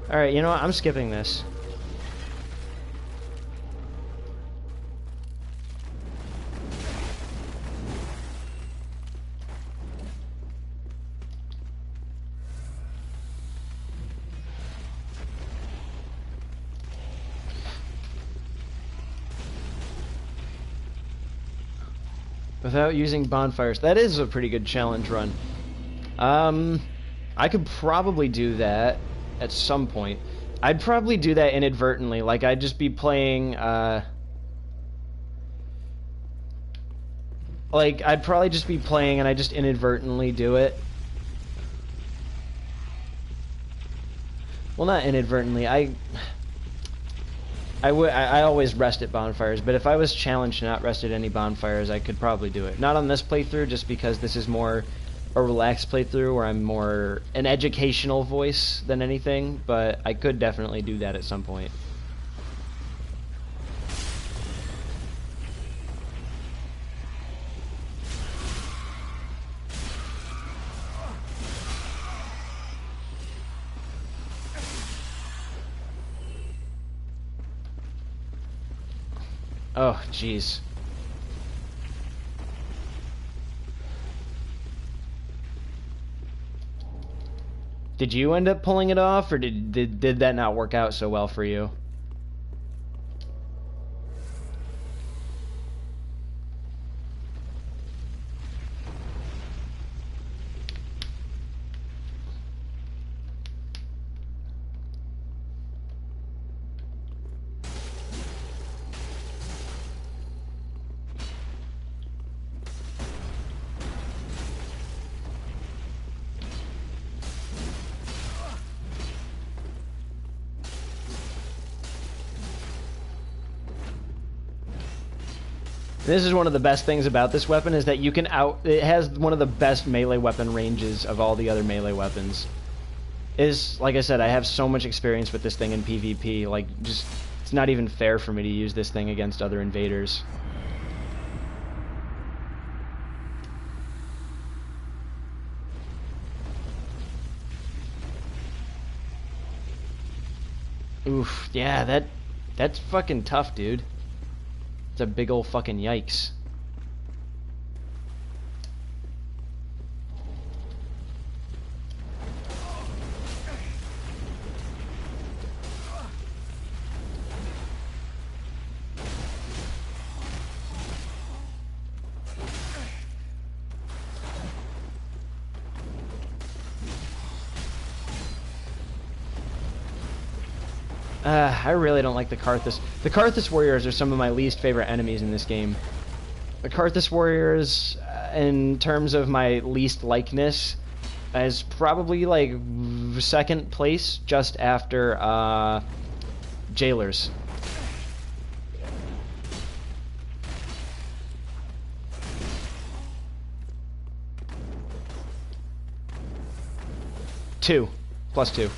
Alright, you know what? I'm skipping this. Without using bonfires. That is a pretty good challenge run. I could probably do that at some point. I'd probably do that inadvertently. Like, I'd just be playing, like, I'd probably just be playing and I just inadvertently do it. Well, not inadvertently. I always rest at bonfires, but if I was challenged to not rest at any bonfires, I could probably do it. Not on this playthrough, just because this is more a relaxed playthrough where I'm more an educational voice than anything, but I could definitely do that at some point. Oh, jeez. Did you end up pulling it off, or did that not work out so well for you? This is one of the best things about this weapon, is that you can it has one of the best melee weapon ranges of all the other melee weapons. Like I said, I have so much experience with this thing in PvP, like, just, it's not even fair for me to use this thing against other invaders. Oof, yeah, that's fucking tough, dude. It's a big ol' fucking yikes. I really don't like the Karthus. The Karthus warriors are some of my least favorite enemies in this game. The Karthus warriors, in terms of my least likeness, is probably like second place, just after jailers. Two. +2.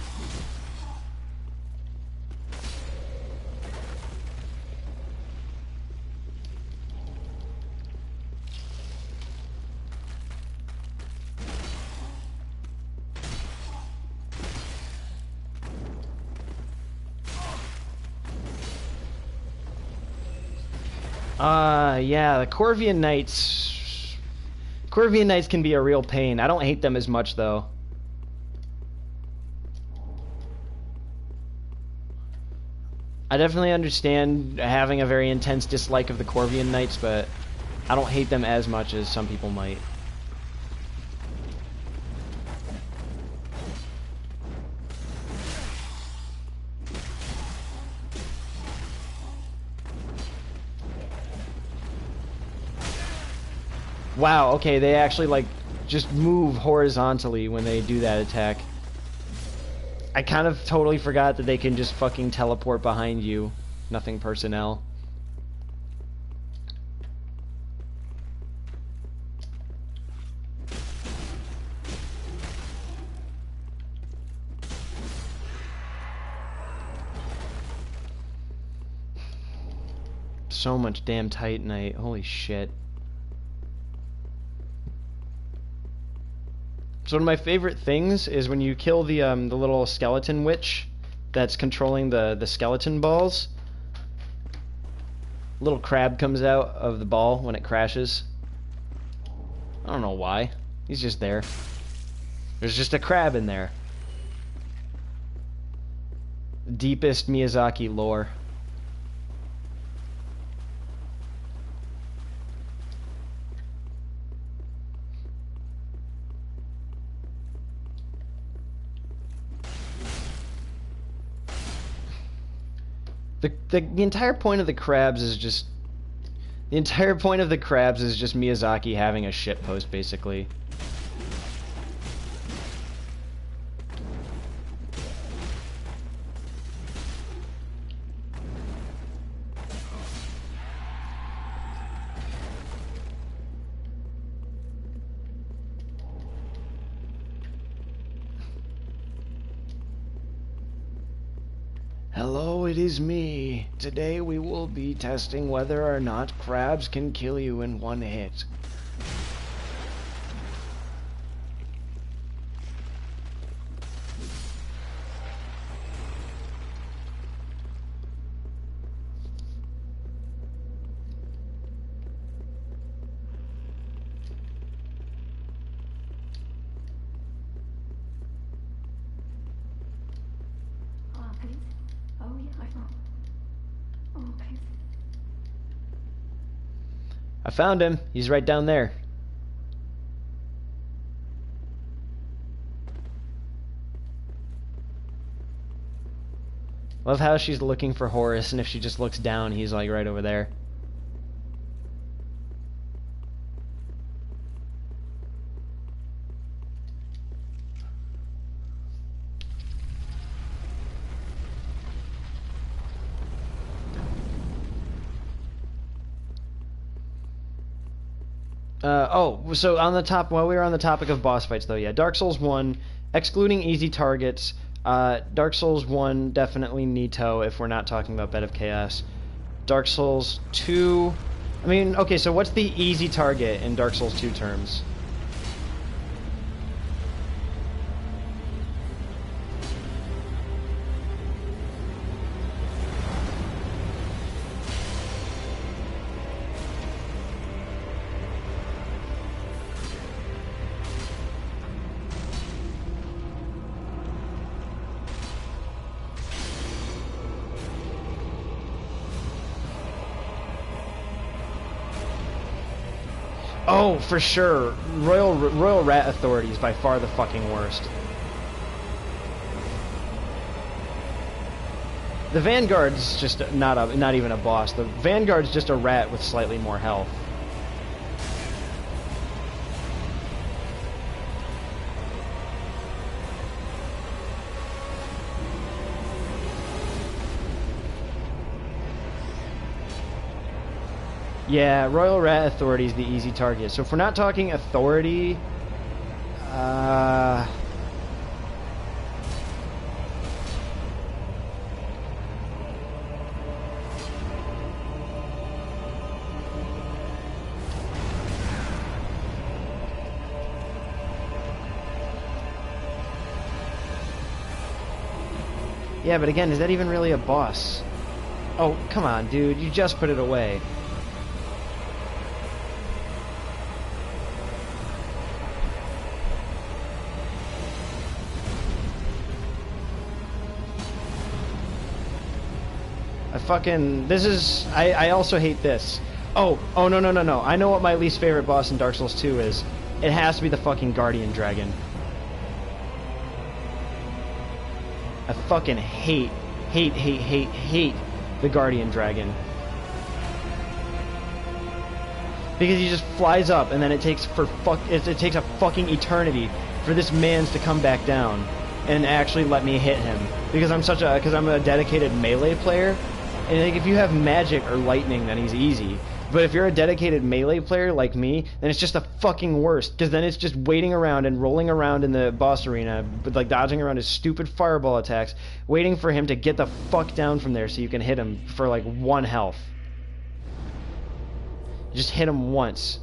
Yeah, the Corvian Knights... Corvian Knights can be a real pain. I don't hate them as much, though. I definitely understand having a very intense dislike of the Corvian Knights, but I don't hate them as much as some people might. Wow, okay, they actually, like, just move horizontally when they do that attack. I kind of totally forgot that they can just fucking teleport behind you. Nothing personnel. So much damn Titanite. Holy shit. So one of my favorite things is when you kill the little skeleton witch that's controlling the skeleton balls. A little crab comes out of the ball when it crashes. I don't know why. He's just there. There's just a crab in there. Deepest Miyazaki lore. The entire point of the crabs is just... The entire point of the crabs is just Miyazaki having a shitpost, basically. Hello, it is me. Today we will be testing whether or not crabs can kill you in one hit. Please. Oh, yeah, I know. Oh, please. I found him. He's right down there. Love how she's looking for Horus, and if she just looks down, he's like right over there. So on the top, while we were on the topic of boss fights, though, yeah, Dark Souls 1, excluding easy targets, Dark Souls 1, definitely Nito, if we're not talking about Bed of Chaos. Dark Souls 2, I mean, okay, so what's the easy target in Dark Souls 2 terms? Oh, for sure. Royal Rat Authority is by far the fucking worst. The Vanguard's just not even a boss. The Vanguard's just a rat with slightly more health. Yeah, Royal Rat Authority is the easy target. So if we're not talking authority, yeah, but again, is that even really a boss? Oh, come on, dude, you just put it away. I also hate this. Oh, no. I know what my least favorite boss in Dark Souls 2 is. It has to be the fucking Guardian Dragon. I fucking hate the Guardian Dragon. Because he just flies up and then it takes a fucking eternity for this man's to come back down and actually let me hit him. Because I'm a dedicated melee player. And like, if you have magic or lightning, then he's easy. But if you're a dedicated melee player like me, then it's just the fucking worst. Because then it's just waiting around and rolling around in the boss arena, with like dodging around his stupid fireball attacks, waiting for him to get the fuck down from there so you can hit him for like 1 health. Just hit him once.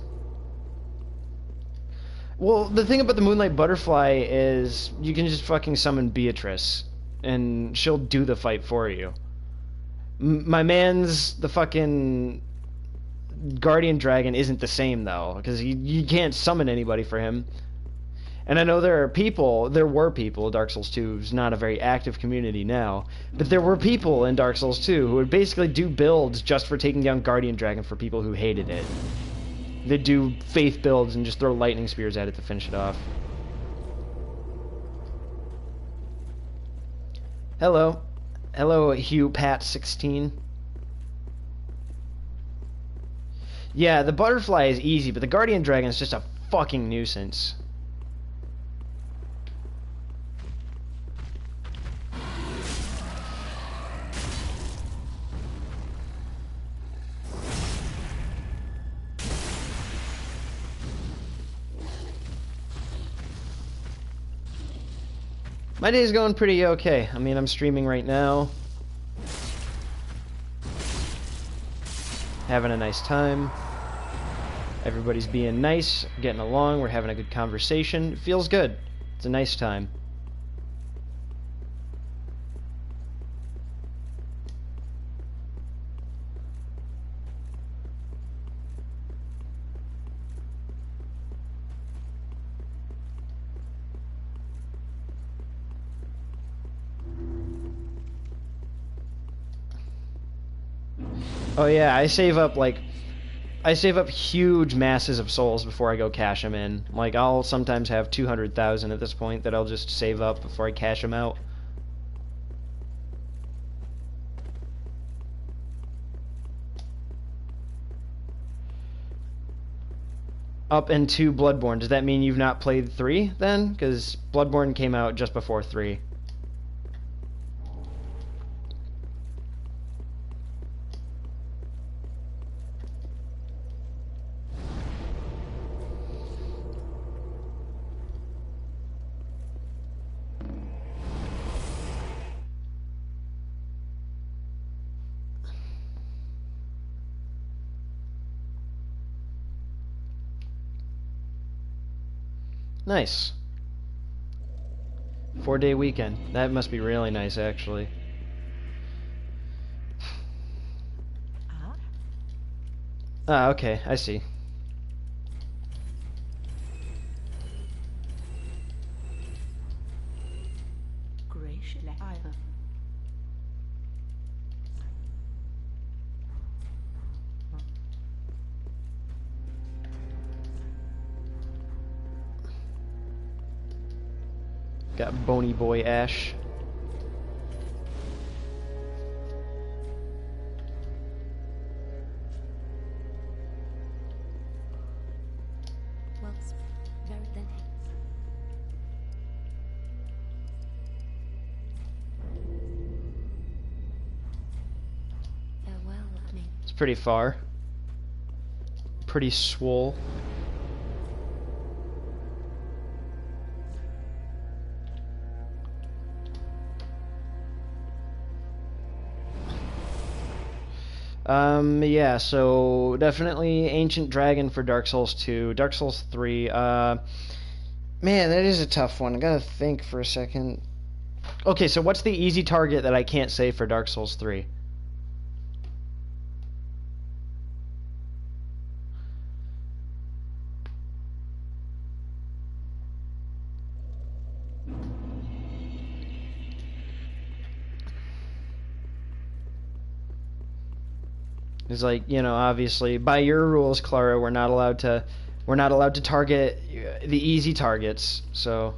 Well, the thing about the Moonlight Butterfly is you can just fucking summon Beatrice, and she'll do the fight for you. My man's the fucking Guardian Dragon isn't the same though, because you can't summon anybody for him. And I know there were people, Dark Souls 2 is not a very active community now, but there were people in Dark Souls 2 who would basically do builds just for taking down Guardian Dragon for people who hated it. They'd do faith builds and just throw lightning spears at it to finish it off. Hello. Hello, Hugh Pat 16. Yeah, the butterfly is easy, but the Guardian Dragon is just a fucking nuisance. My day's going pretty okay. I mean, I'm streaming right now. Having a nice time. Everybody's being nice, getting along, we're having a good conversation. It feels good. It's a nice time. Oh yeah, I save up huge masses of souls before I go cash them in. Like, I'll sometimes have 200,000 at this point that I'll just save up before I cash them out. Up into Bloodborne. Does that mean you've not played 3 then? Because Bloodborne came out just before 3. Nice. 4-day weekend. That must be really nice, actually. Ah, okay, I see. Got Bony Boy Ash. Well, very then. Farewell, I mean. It's pretty far. Pretty swole. Yeah, so definitely Ancient Dragon for Dark Souls 2. Dark Souls 3, man, that is a tough one. I gotta think for a second. Okay, so what's the easy target that I can't say for Dark Souls 3? It's like, you know, obviously by your rules, Clara, we're not allowed to target the easy targets. So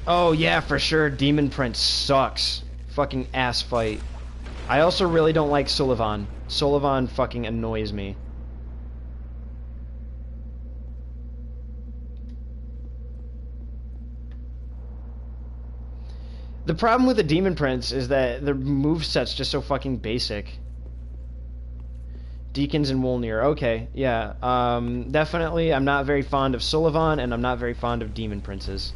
oh yeah, for sure, Demon Prince sucks. Fucking ass fight. I also really don't like Sullivan. Sullivan fucking annoys me. The problem with the Demon Prince is that the moveset's just so fucking basic. Deacons and Wolnir. Okay, yeah. Definitely, I'm not very fond of Sullivan, and I'm not very fond of Demon Princes.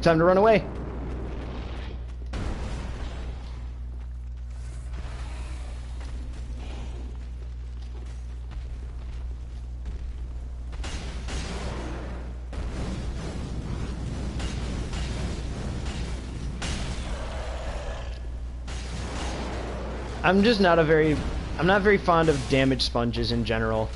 Time to run away. I'm not very fond of damage sponges in general.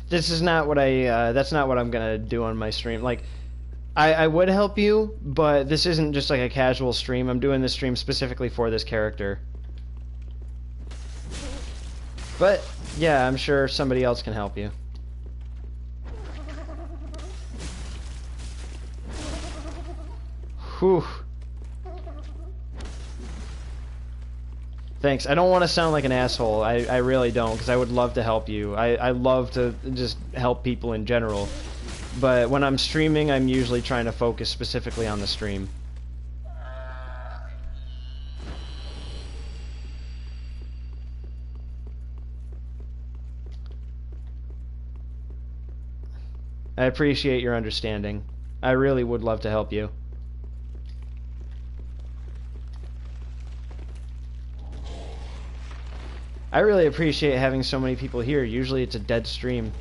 This is not what that's not what I'm gonna do on my stream. Like, I would help you, but this isn't just like a casual stream. I'm doing this stream specifically for this character. But, yeah, I'm sure somebody else can help you. Whew. Thanks. I don't want to sound like an asshole. I really don't, because I would love to help you. I love to just help people in general. But when I'm streaming, I'm usually trying to focus specifically on the stream. I appreciate your understanding. I really would love to help you. I really appreciate having so many people here. Usually it's a dead stream.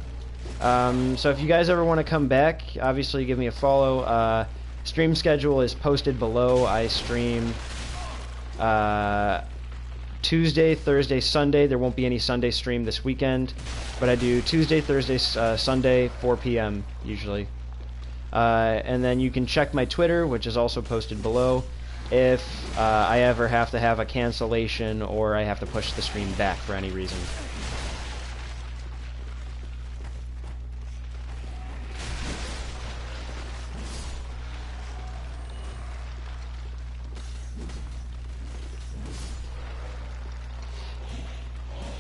So if you guys ever want to come back, obviously give me a follow. Stream schedule is posted below. I stream Tuesday, Thursday, Sunday. There won't be any Sunday stream this weekend, but I do Tuesday, Thursday, Sunday, 4 p.m. usually. And then you can check my Twitter, which is also posted below, if I ever have to have a cancellation or I have to push the stream back for any reason.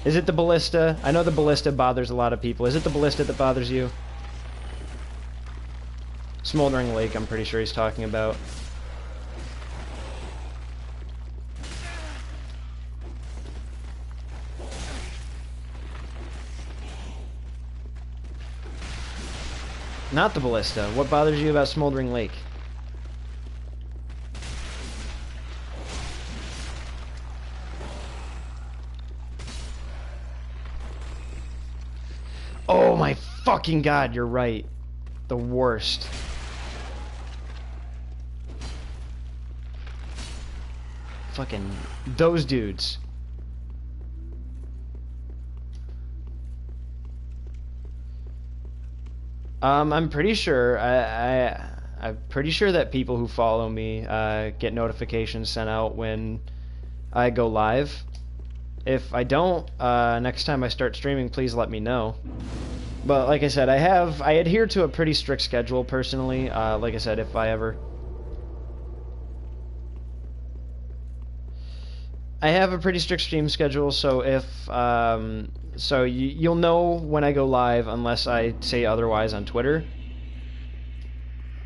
Is it the ballista? I know the ballista bothers a lot of people. Is it the ballista that bothers you? Smoldering Lake, I'm pretty sure he's talking about. Not the ballista. What bothers you about Smoldering Lake? Oh my fucking god, you're right. The worst. Fucking those dudes. I'm pretty sure I'm pretty sure that people who follow me get notifications sent out when I go live. If I don't, next time I start streaming, please let me know. But like I said, I adhere to a pretty strict schedule personally. Like I said, if I ever... I have a pretty strict stream schedule, so if you'll know when I go live unless I say otherwise on Twitter.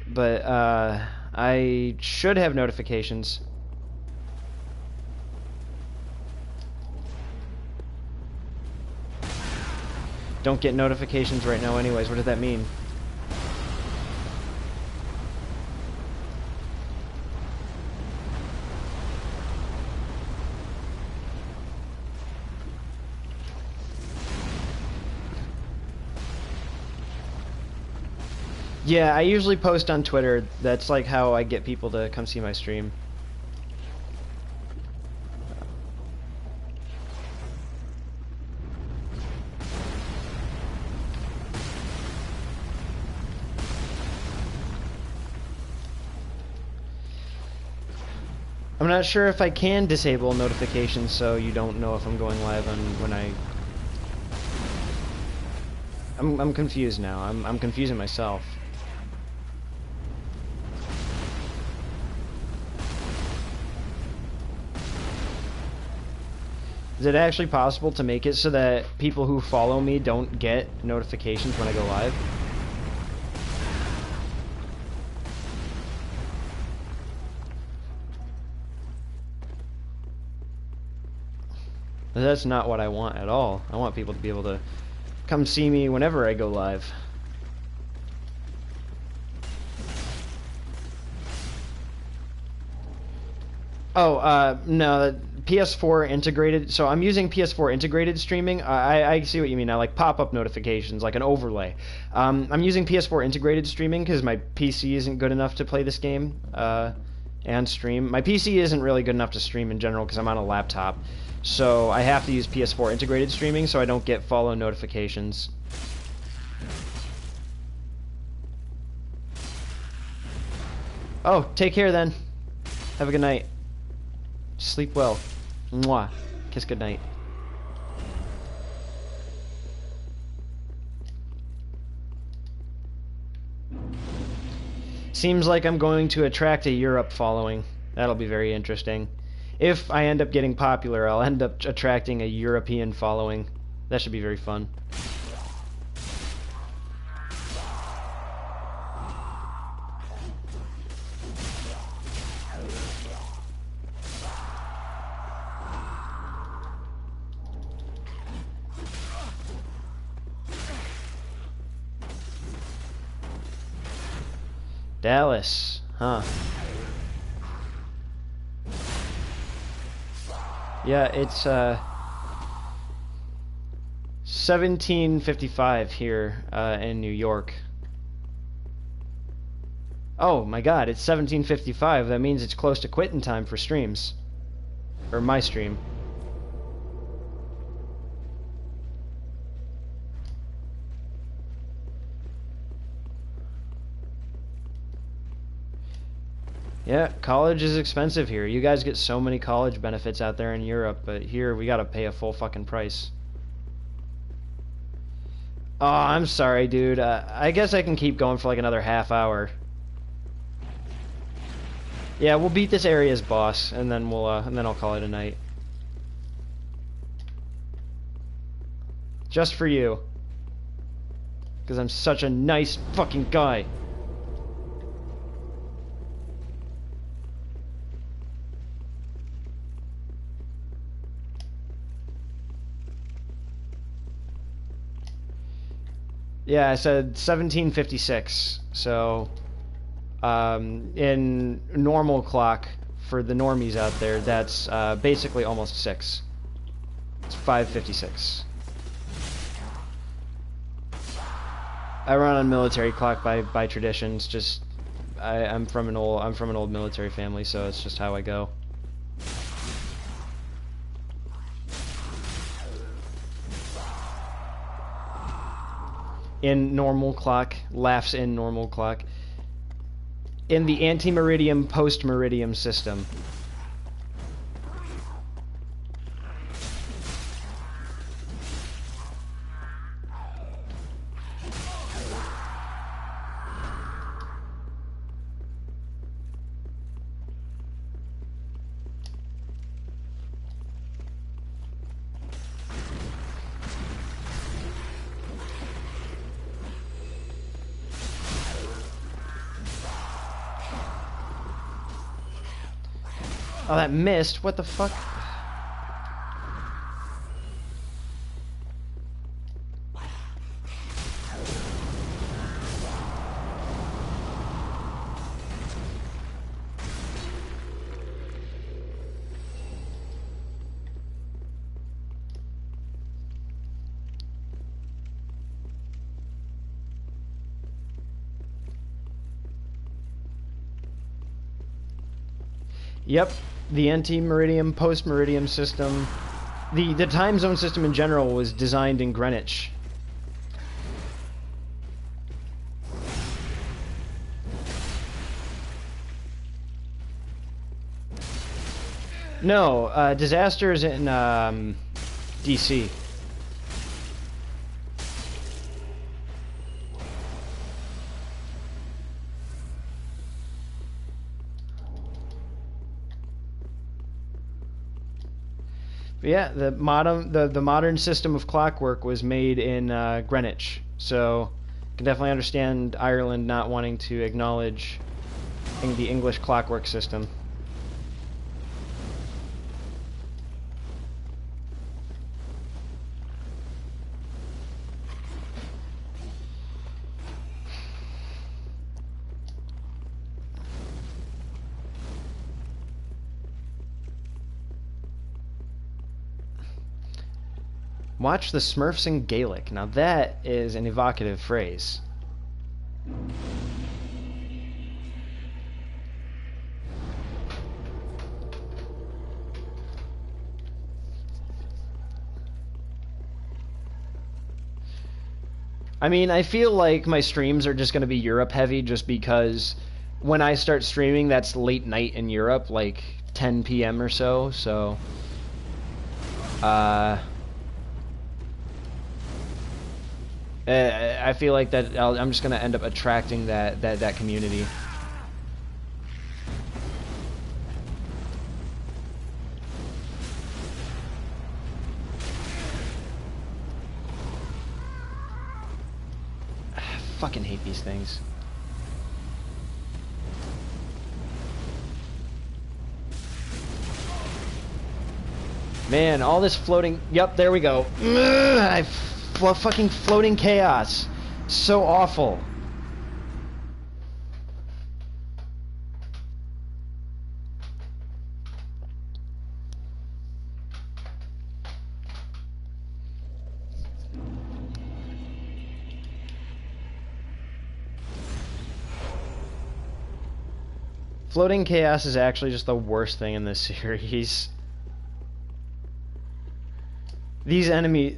But I should have notifications. Don't get notifications right now anyways. What does that mean? Yeah, I usually post on Twitter. That's like how I get people to come see my stream. I'm not sure if I can disable notifications so you don't know if I'm going live on when I'm confused now. I'm confusing myself. Is it actually possible to make it so that people who follow me don't get notifications when I go live? That's not what I want at all. I want people to be able to come see me whenever I go live. Oh, no, PS4 integrated. So I'm using PS4 integrated streaming. I see what you mean now, like pop-up notifications, like an overlay. I'm using PS4 integrated streaming because my PC isn't good enough to play this game and stream. My PC isn't really good enough to stream in general because I'm on a laptop. So I have to use PS4 integrated streaming so I don't get follow notifications. Oh, take care then. Have a good night. Sleep well. Mwah. Kiss goodnight. Seems like I'm going to attract a Europe following. That'll be very interesting. If I end up getting popular, I'll end up attracting a European following. That should be very fun. Dallas, huh? Yeah, it's 1755 here in New York. Oh my god, it's 1755. That means it's close to quitting time for streams. Or my stream. Yeah, college is expensive here. You guys get so many college benefits out there in Europe, but here we gotta pay a full fucking price. Oh, I'm sorry, dude. I guess I can keep going for like another half hour. Yeah, we'll beat this area's boss, and then I'll call it a night. Just for you. Because I'm such a nice fucking guy. Yeah, I said 1756. So, in normal clock, for the normies out there, that's basically almost 6. It's 5:56. I run on military clock by traditions. Just I'm from an old military family, so it's just how I go. In normal clock, laughs in normal clock. In the anti-meridium, post-meridium system. Oh, that missed. What the fuck? Yep. The anti-meridium, post-meridium system. The time zone system in general was designed in Greenwich. No, disaster is in DC. Yeah, the modern system of clockwork was made in Greenwich, so I can definitely understand Ireland not wanting to acknowledge the English clockwork system. Watch the Smurfs in Gaelic. Now that is an evocative phrase. I mean, I feel like my streams are just going to be Europe heavy just because when I start streaming, that's late night in Europe, like 10 p.m. or so, I feel like that I'm just gonna end up attracting that community. I fucking hate these things. Man, all this floating. Yep, there we go. Fucking floating chaos. So awful. Floating chaos is actually just the worst thing in this series. These enemies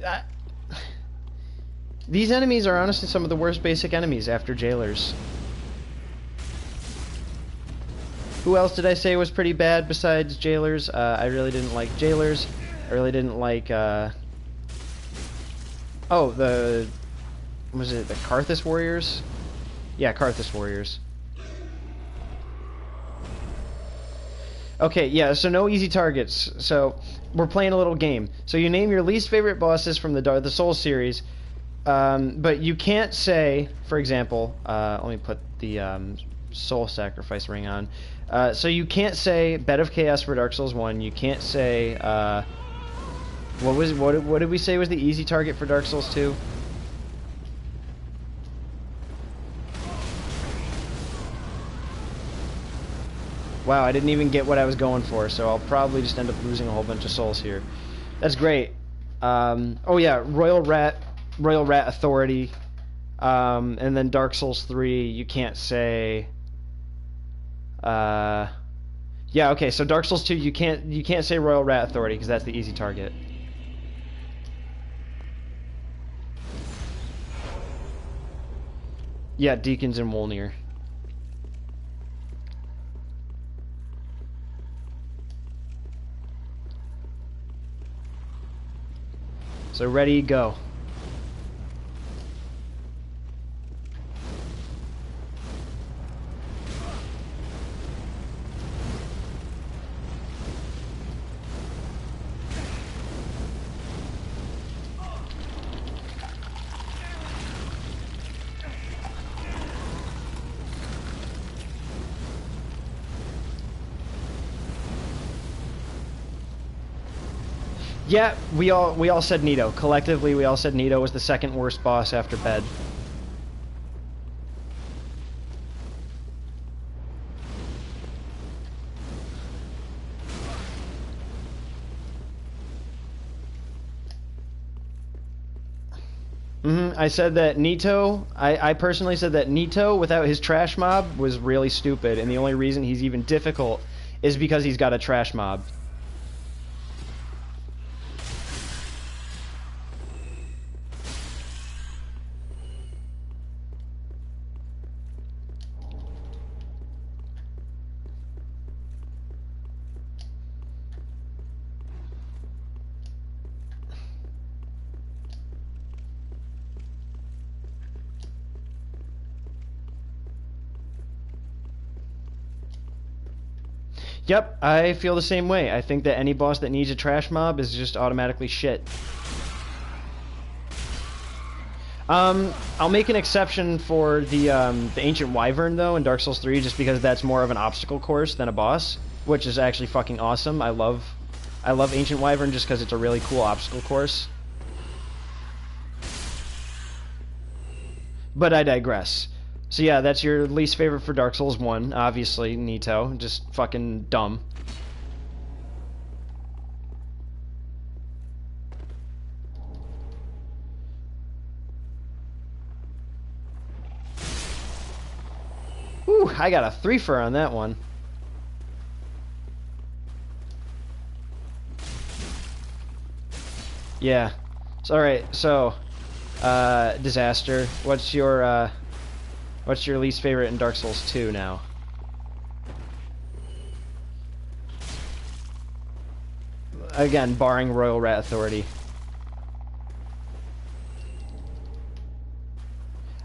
are honestly some of the worst basic enemies after jailers. Who else did I say was pretty bad besides jailers? I really didn't like jailers. I really didn't like, was it the Karthus Warriors? Yeah, Karthus Warriors. Okay, yeah, so no easy targets. So, we're playing a little game. So you name your least favorite bosses from the Souls series, but you can't say, for example, let me put the Soul Sacrifice ring on. So you can't say Bed of Chaos for Dark Souls 1. You can't say, what did we say was the easy target for Dark Souls 2? Wow, I didn't even get what I was going for, so I'll probably just end up losing a whole bunch of souls here. That's great. Oh yeah, Royal Rat Authority. And then Dark Souls 3, you can't say. Yeah, okay. So Dark Souls 2, you can't say Royal Rat Authority because that's the easy target. Yeah, Deacons and Wolnir. So ready, go. Yeah, we all said Nito. Collectively, we all said Nito was the second worst boss after Bed. I said that Nito, I personally said that Nito, without his trash mob, was really stupid, and the only reason he's even difficult is because he's got a trash mob. Yep, I feel the same way. I think that any boss that needs a trash mob is just automatically shit. I'll make an exception for the Ancient Wyvern, though, in Dark Souls 3, just because that's more of an obstacle course than a boss, which is actually fucking awesome. I love Ancient Wyvern just because it's a really cool obstacle course. But I digress. So yeah, that's your least favorite for Dark Souls 1, obviously, Nito. Just fucking dumb. Whew, I got a 3-fer on that one. Yeah. So, alright, so, Disaster, what's your least favorite in Dark Souls 2 now? Again, barring Royal Rat Authority.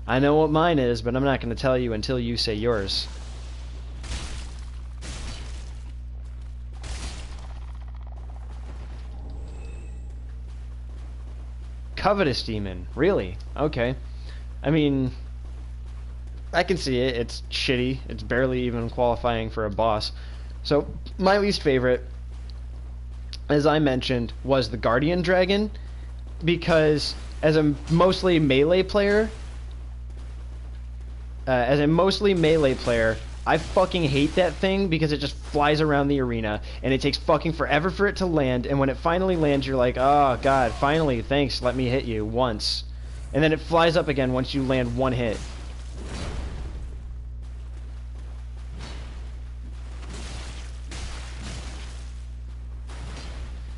I know what mine is, but I'm not going to tell you until you say yours. Covetous Demon. Really? Okay. I mean, I can see it. It's shitty. It's barely even qualifying for a boss. So, my least favorite, as I mentioned, was the Guardian Dragon, because as a mostly melee player, I fucking hate that thing because it just flies around the arena, and it takes fucking forever for it to land, and when it finally lands, you're like, oh god, finally, thanks, let me hit you once. And then it flies up again once you land one hit.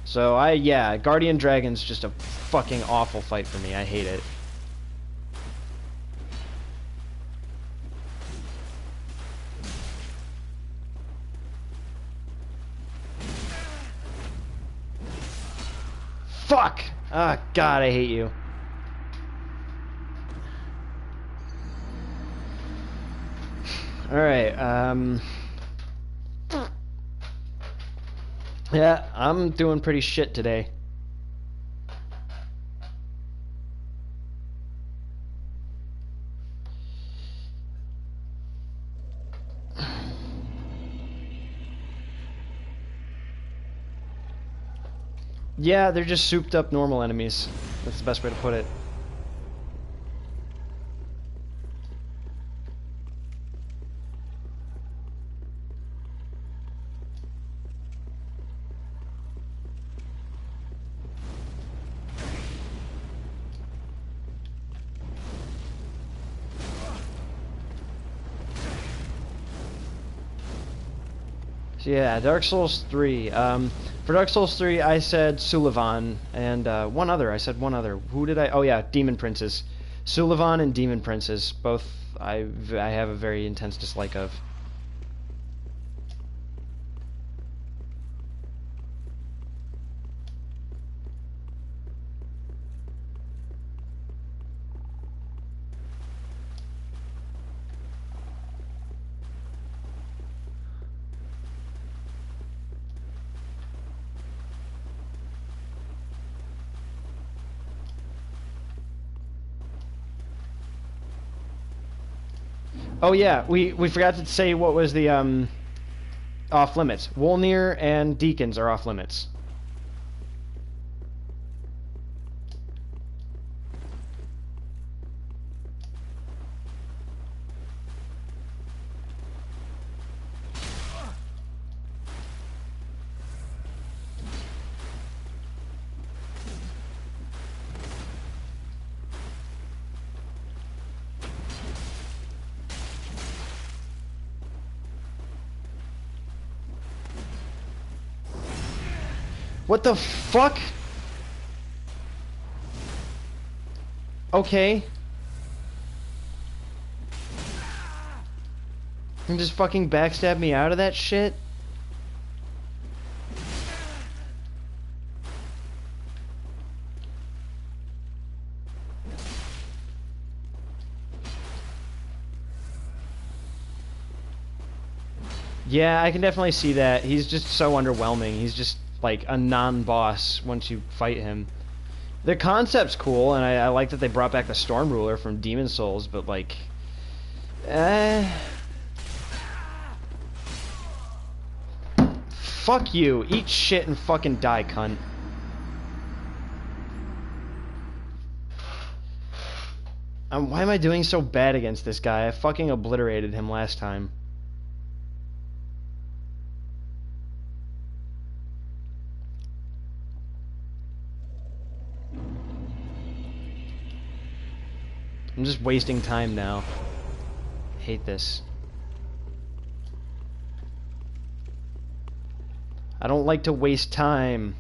So yeah, Guardian Dragon's just a fucking awful fight for me. I hate it. Fuck! Ah, God, I hate you. Alright, yeah, I'm doing pretty shit today. Yeah, they're just souped up normal enemies. That's the best way to put it. So yeah, Dark Souls 3. For Dark Souls 3, I said Sullivan, and one other. I said one other. Who did I? Oh yeah, Demon Princes. Sullivan and Demon Princes. Both I have a very intense dislike of. Oh yeah, we forgot to say what was the off limits. Wolnir and Deacons are off limits. What the fuck? Okay. You just fucking backstab me out of that shit? Yeah, I can definitely see that. He's just so underwhelming. He's just like a non-boss once you fight him. The concept's cool, and I like that they brought back the Storm Ruler from Demon Souls, but like... Fuck you. Eat shit and fucking die, cunt. Why am I doing so bad against this guy? I fucking obliterated him last time. I'm just wasting time now. I hate this. I don't like to waste time.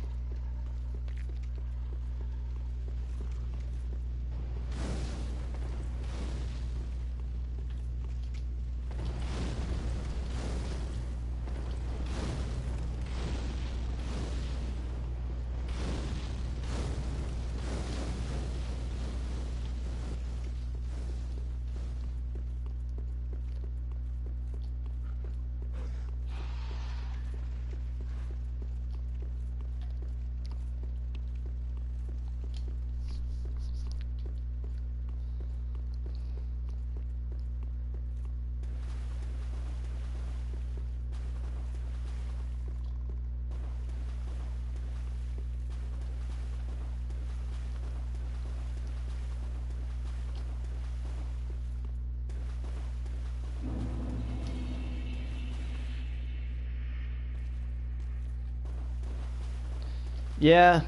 Yeah,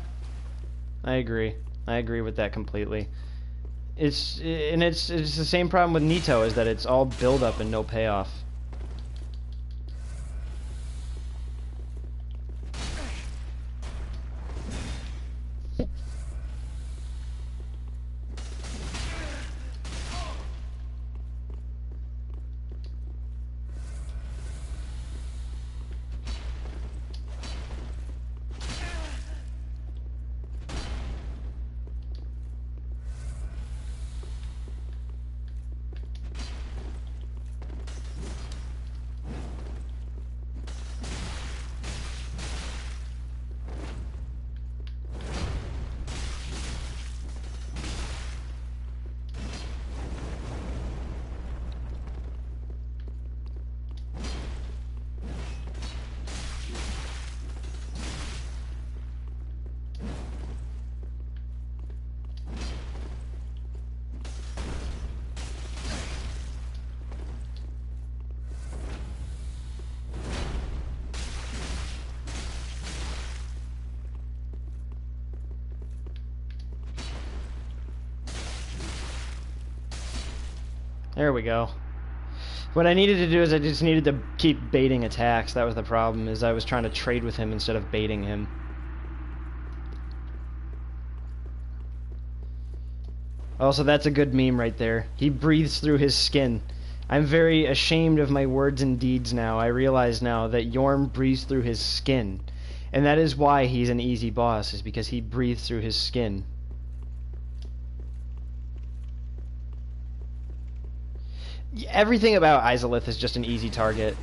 I agree. I agree with that completely. It's the same problem with Nito, is that it's all build up and no payoff. There we go. What I needed to do is I just needed to keep baiting attacks. That was the problem, is I was trying to trade with him instead of baiting him. Also, that's a good meme right there. He breathes through his skin. I'm very ashamed of my words and deeds now. I realize now that Yorm breathes through his skin. And that is why he's an easy boss, is because he breathes through his skin. Everything about Izalith is just an easy target.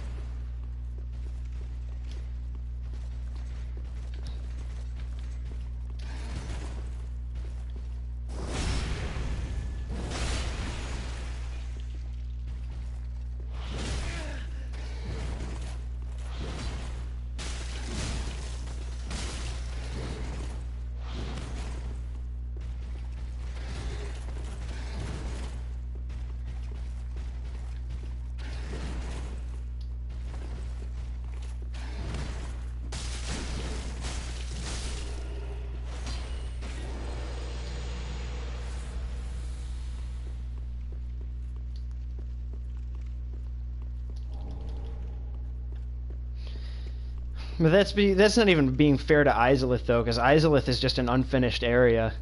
But that's not even being fair to Izalith, though, because Izalith is just an unfinished area.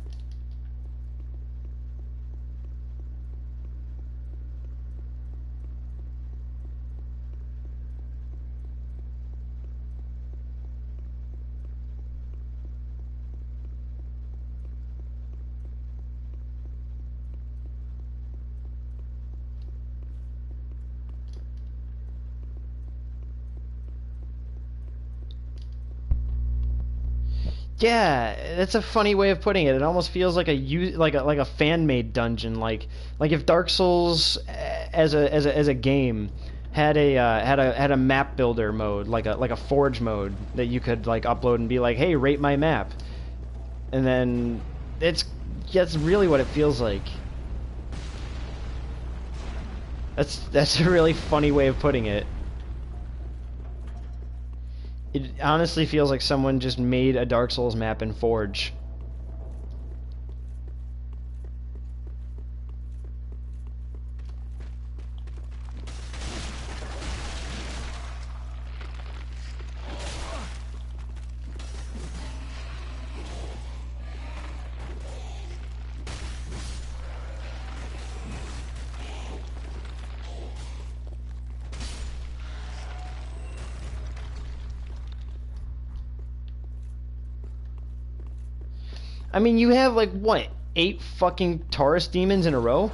Yeah, that's a funny way of putting it. It almost feels like a fan-made dungeon, like if Dark Souls as a game had a map builder mode, like a forge mode that you could like upload and be like, hey, rate my map, and then that's really what it feels like. That's a really funny way of putting it. It honestly feels like someone just made a Dark Souls map in Forge. I mean, you have, like, what, 8 fucking Taurus demons in a row?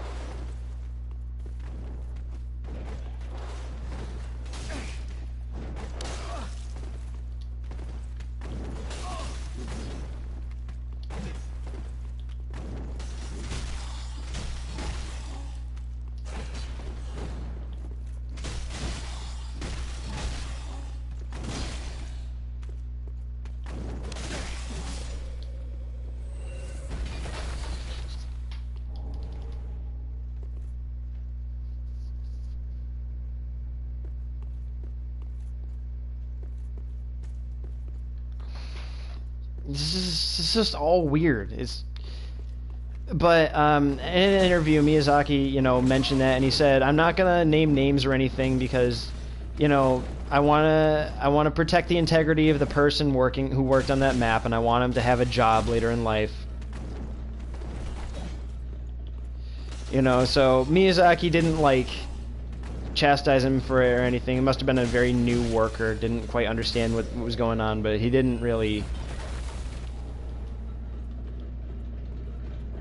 This is just all weird. But in an interview, Miyazaki, mentioned that, and he said, "I'm not gonna name names or anything because, I wanna protect the integrity of the person who worked on that map, and I want him to have a job later in life." So Miyazaki didn't chastise him for it or anything. He must have been a very new worker, didn't quite understand what was going on, but he didn't really.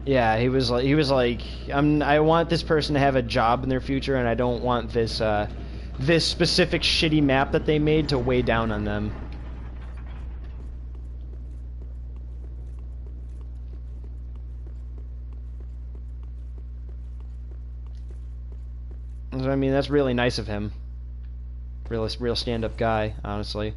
Yeah, he was like, I want this person to have a job in their future, and I don't want this this specific shitty map that they made to weigh down on them. So, I mean, that's really nice of him. Real stand-up guy, honestly.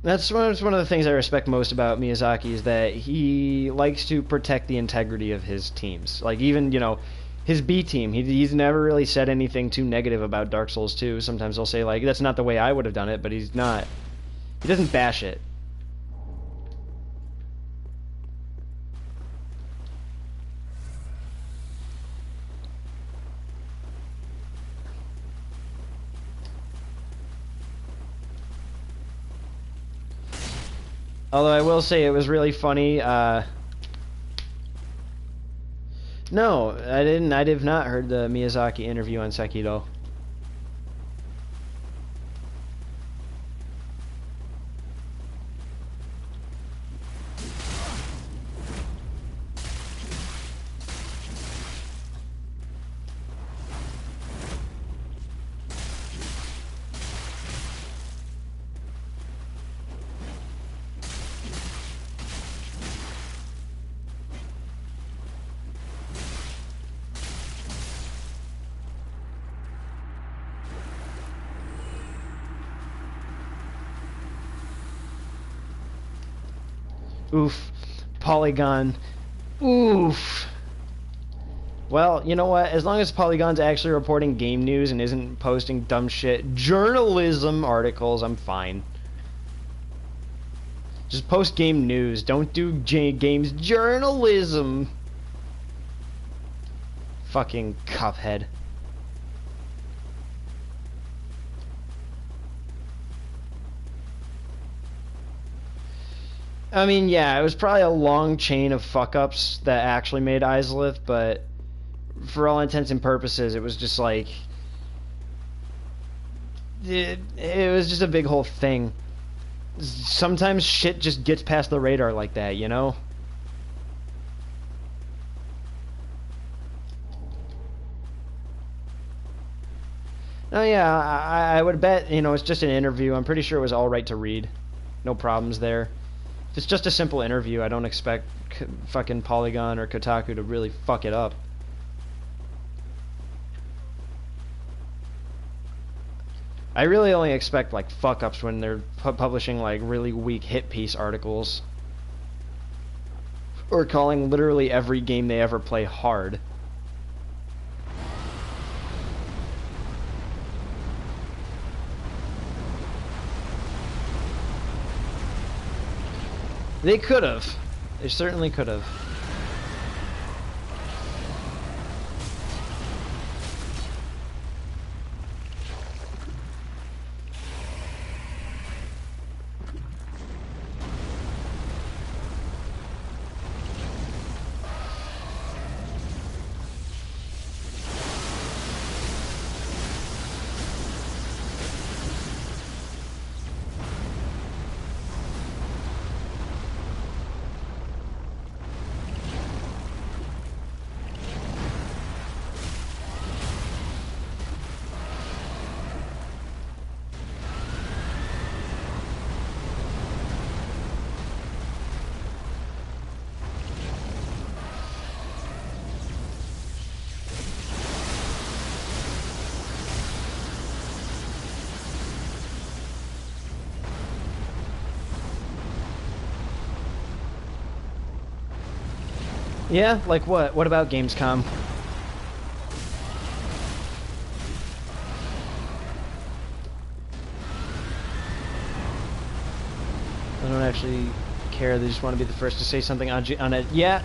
That's one of the things I respect most about Miyazaki, is that he likes to protect the integrity of his teams. Like, even, his B team, he's never really said anything too negative about Dark Souls 2. Sometimes he'll say, like, that's not the way I would have done it, but he doesn't bash it. Although I will say it was really funny. No, I didn't. I have not heard the Miyazaki interview on Sekiro. Oof. Polygon. Oof. Well, you know what? As long as Polygon's actually reporting game news and isn't posting dumb shit journalism articles, I'm fine. Just post game news. Don't do games journalism. Fucking Cuphead. I mean, yeah, it was probably a long chain of fuck-ups that actually made Izalith, but for all intents and purposes, it was just like... It was just a big whole thing. Sometimes shit just gets past the radar like that, you know? Oh yeah, I would bet, you know, it's just an interview. I'm pretty sure it was all right to read. No problems there. If it's just a simple interview, I don't expect fucking Polygon or Kotaku to really fuck it up. I really only expect like fuck-ups when they're publishing like really weak hit piece articles. Or calling literally every game they ever play hard. They could have. They certainly could have. Yeah, like what? What about Gamescom? I don't actually care. They just want to be the first to say something on it. Yeah,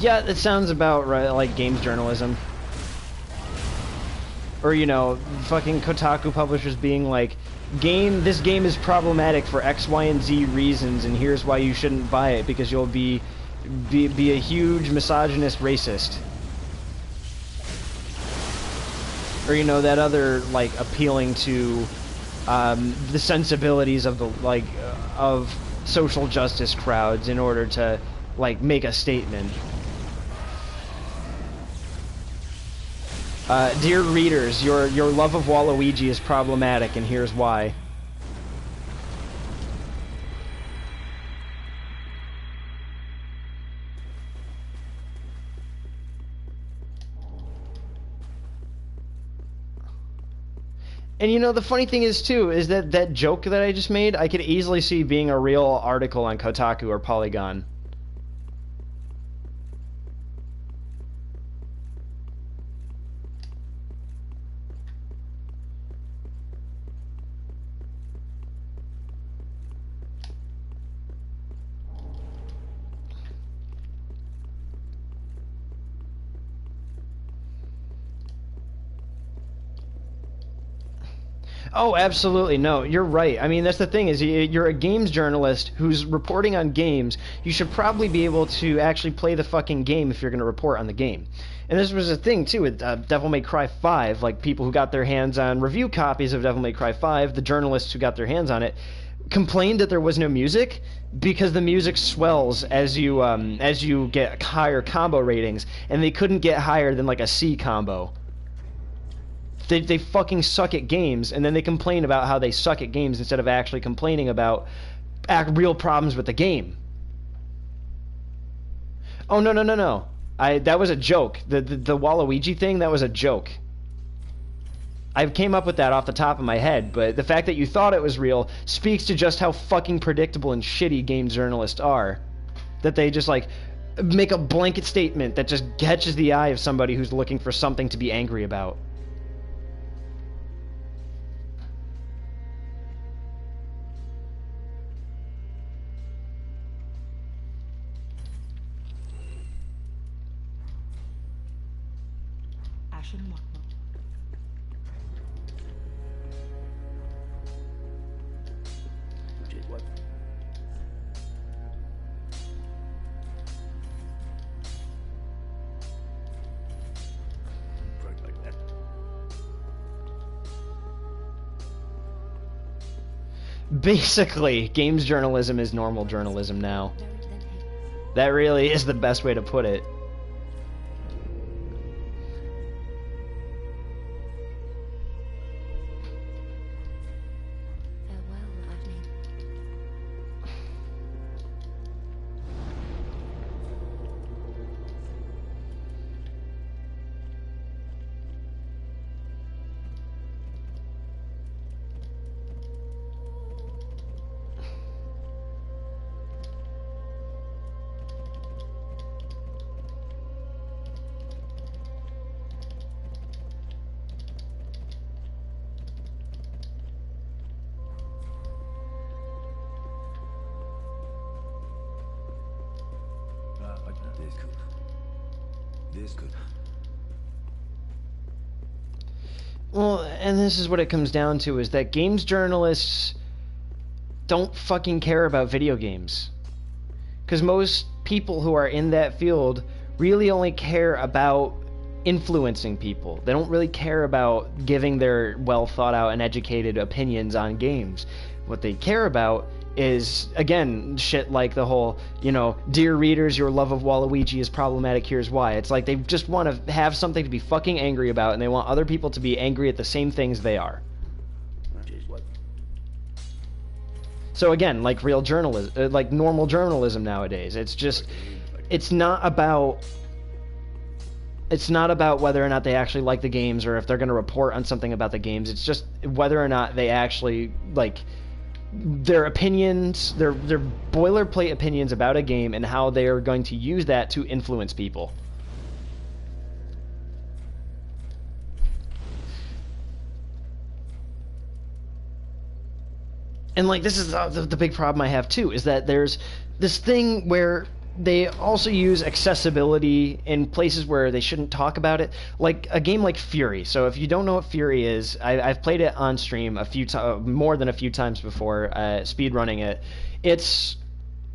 that sounds about right. Like games journalism, or you know, fucking Kotaku publishers being like, this game is problematic for X, Y, and Z reasons, and here's why you shouldn't buy it because you'll be a huge misogynist racist. Or you know, that other like appealing to the sensibilities of the of social justice crowds in order to like make a statement. Dear readers, your love of Waluigi is problematic, and here's why. And you know, the funny thing is, too, is that joke that I just made, I could easily see being a real article on Kotaku or Polygon. Oh, absolutely. No, you're right. I mean, that's the thing is you're a games journalist who's reporting on games. You should probably be able to actually play the fucking game if you're going to report on the game. And this was a thing, too, with Devil May Cry 5. Like, people who got their hands on review copies of Devil May Cry 5, the journalists who got their hands on it, complained that there was no music because the music swells as you get higher combo ratings, and they couldn't get higher than, like, a C combo. They fucking suck at games, and then they complain about how they suck at games instead of actually complaining about real problems with the game. Oh, no. That was a joke. The Waluigi thing, that was a joke. I came up with that off the top of my head, but the fact that you thought it was real speaks to just how fucking predictable and shitty game journalists are. That they just, like, make a blanket statement that just catches the eye of somebody who's looking for something to be angry about. Which is what? Right like that. Basically, games journalism is normal journalism now. Buried than hate. That really is the best way to put it. Farewell, Avni. This could. Well, and this is what it comes down to, is that games journalists don't fucking care about video games. Because most people who are in that field really only care about influencing people. They don't really care about giving their well thought out and educated opinions on games. What they care about is, again, shit like the whole, dear readers, your love of Waluigi is problematic, here's why. It's like they just want to have something to be fucking angry about, and they want other people to be angry at the same things they are. Which is what? So again, like real journalism, like normal journalism nowadays, it's just, it's not about whether or not they actually like the games or if they're going to report on something about the games. It's just whether or not they actually, like, their opinions, their boilerplate opinions about a game and how they are going to use that to influence people. And, like, this is the big problem I have, too, is that there's this thing where they also use accessibility in places where they shouldn't talk about it. Like a game like Fury. So if you don't know what Fury is, I've played it on stream more than a few times before, speedrunning it. It's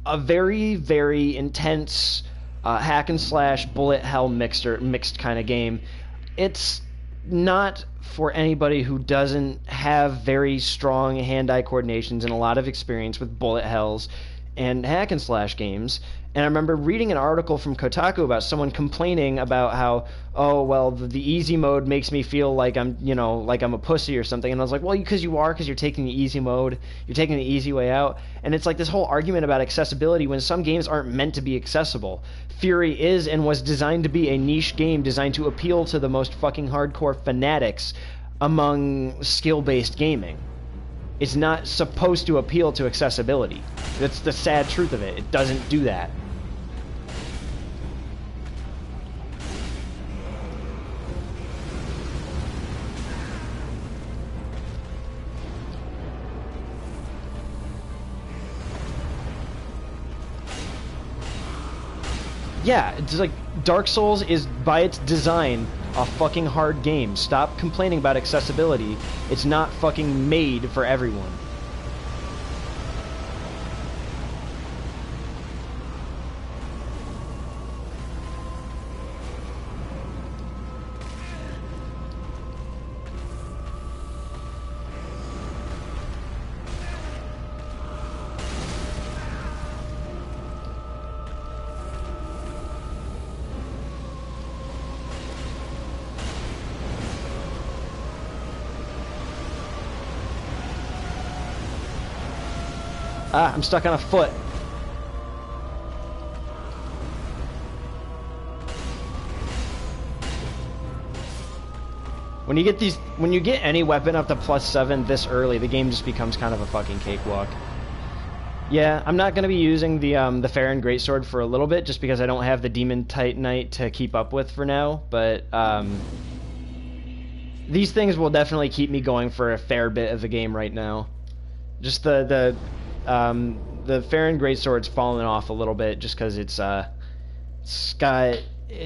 a very, very intense hack and slash bullet hell mixed kind of game. It's not for anybody who doesn't have very strong hand-eye coordinations and a lot of experience with bullet hells and hack and slash games. And I remember reading an article from Kotaku about someone complaining about how, oh, well, the easy mode makes me feel like I'm, like I'm a pussy or something. And I was like, well, because you're taking the easy mode, you're taking the easy way out. And it's like this whole argument about accessibility when some games aren't meant to be accessible. Fury is and was designed to be a niche game designed to appeal to the most fucking hardcore fanatics among skill-based gaming. It's not supposed to appeal to accessibility. That's the sad truth of it. It doesn't do that. Yeah, it's like Dark Souls is, by its design, a fucking hard game. Stop complaining about accessibility. It's not fucking made for everyone. Ah, I'm stuck on a foot. When you get any weapon up to +7 this early, the game just becomes kind of a fucking cakewalk. Yeah, I'm not going to be using the Farron Greatsword for a little bit, just because I don't have the Demon Titanite to keep up with for now, but these things will definitely keep me going for a fair bit of the game right now. Just the Farron Greatsword's fallen off a little bit just because it's got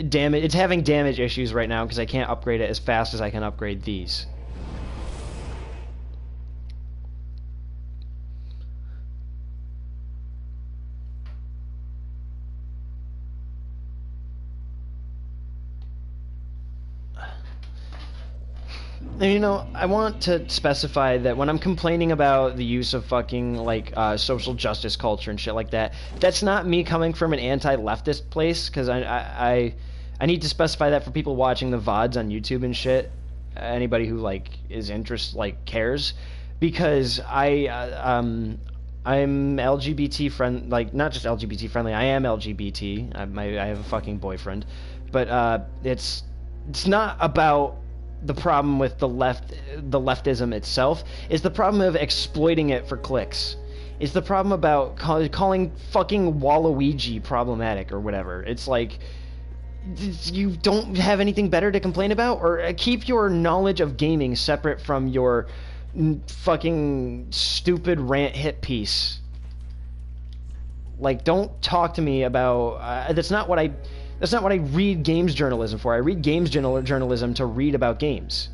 damage. It's having damage issues right now because I can't upgrade it as fast as I can upgrade these. And, you know, I want to specify that when I'm complaining about the use of fucking, like, social justice culture and shit like that, that's not me coming from an anti-leftist place, because I need to specify that for people watching the VODs on YouTube and shit, anybody who, like, is cares, because I'm LGBT friend, like, not just LGBT friendly, I am LGBT, I have a fucking boyfriend, but it's not about the problem with the leftism itself. Is the problem of exploiting it for clicks. It's the problem about calling fucking Waluigi problematic or whatever. It's like, you don't have anything better to complain about? Or keep your knowledge of gaming separate from your fucking stupid rant hit piece. Like, don't talk to me about... That's not what I read games journalism for. I read games journalism to read about games.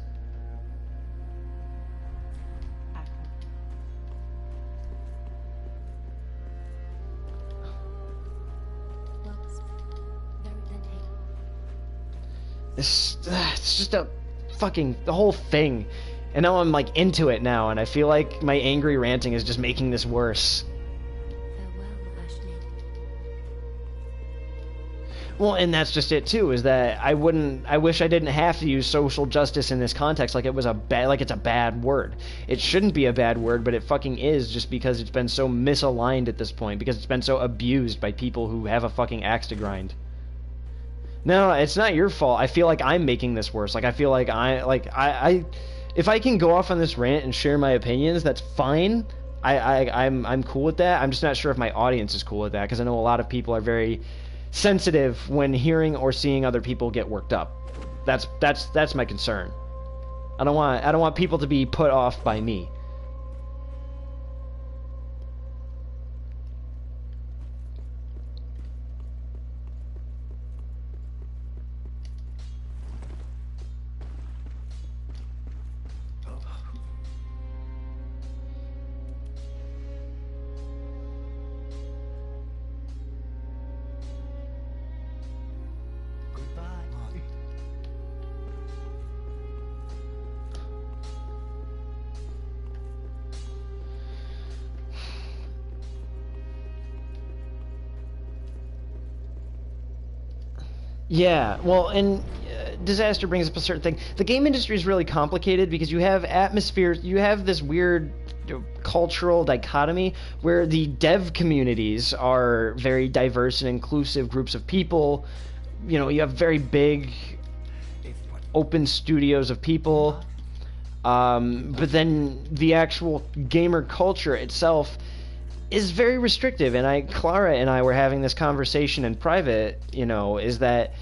Looks very tempting. It's just a fucking... the whole thing. And now I'm, like, into it now, and I feel like my angry ranting is just making this worse. Farewell, Ashley. Well, and that's just it too, is that I wish I didn't have to use social justice in this context like it's a bad word. It shouldn't be a bad word, but it fucking is, just because it's been so misaligned at this point, because it's been so abused by people who have a fucking axe to grind. No, it's not your fault. I feel like I'm making this worse. Like, I feel like if I can go off on this rant and share my opinions, that's fine. I'm cool with that. I'm just not sure if my audience is cool with that, because I know a lot of people are very sensitive when hearing or seeing other people get worked up. That's my concern. I don't want people to be put off by me. Yeah, well, and Disaster brings up a certain thing. The game industry is really complicated because you have atmospheres, you have this weird cultural dichotomy where the dev communities are very diverse and inclusive groups of people. You know, you have very big open studios of people, but then the actual gamer culture itself is very restrictive. And Clara and I were having this conversation in private, you know, is that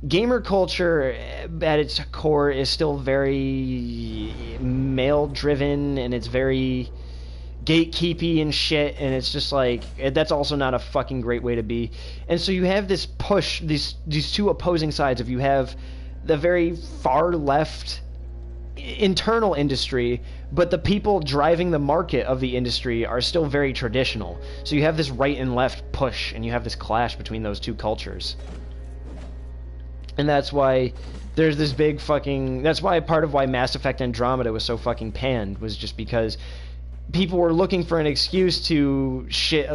gamer culture at its core is still very male driven, and it's very gatekeepy and shit, and it's just like, that's also not a fucking great way to be. And so you have this push, these two opposing sides of, you have the very far left internal industry, but the people driving the market of the industry are still very traditional. So you have this right and left push, and you have this clash between those two cultures. And that's why there's this big fucking... That's why part of why Mass Effect Andromeda was so fucking panned, was just because people were looking for an excuse to shit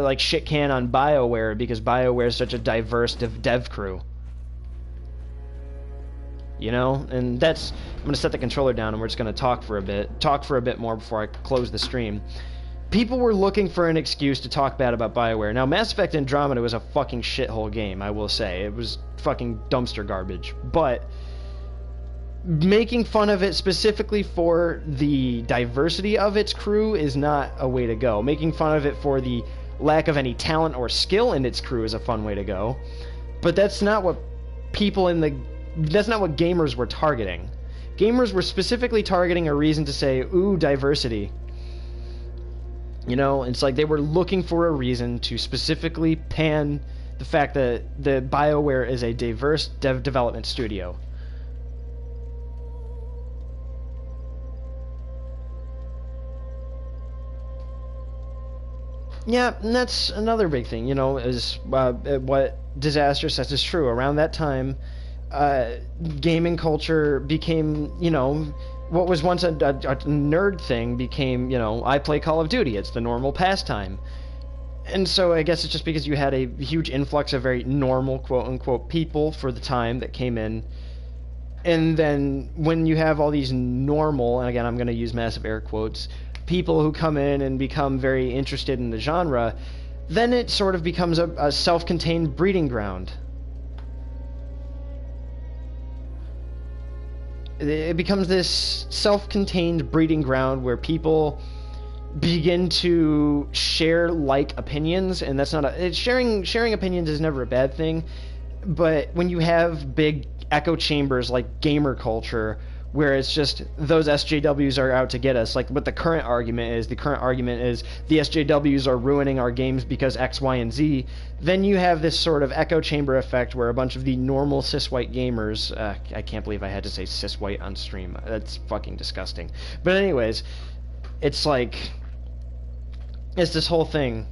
can on BioWare, because BioWare is such a diverse dev crew. You know? And that's... I'm going to set the controller down and we're just going to talk for a bit more before I close the stream. People were looking for an excuse to talk bad about BioWare. Now, Mass Effect Andromeda was a fucking shithole game, I will say. It was fucking dumpster garbage. But making fun of it specifically for the diversity of its crew is not a way to go. Making fun of it for the lack of any talent or skill in its crew is a fun way to go. But that's not what that's not what gamers were targeting. Gamers were specifically targeting a reason to say, ooh, diversity. You know, it's like they were looking for a reason to specifically pan the fact that the BioWare is a diverse development studio. Yeah, and that's another big thing, you know, is what Disaster says is true. Around that time, gaming culture became, you know, what was once a nerd thing became, you know, I play Call of Duty. It's the normal pastime. And so I guess it's just because you had a huge influx of very normal, quote-unquote, people for the time that came in. And then when you have all these normal, and again, I'm going to use massive air quotes, people who come in and become very interested in the genre, then it sort of becomes a self-contained breeding ground. It becomes this self-contained breeding ground where people begin to share like opinions, and that's not sharing opinions is never a bad thing, but when you have big echo chambers like gamer culture, where it's just those SJWs are out to get us, like what the current argument is the SJWs are ruining our games because X, Y, and Z, then you have this sort of echo chamber effect where a bunch of the normal cis-white gamers, I can't believe I had to say cis-white on stream, that's fucking disgusting, but anyways, it's like, it's this whole thing.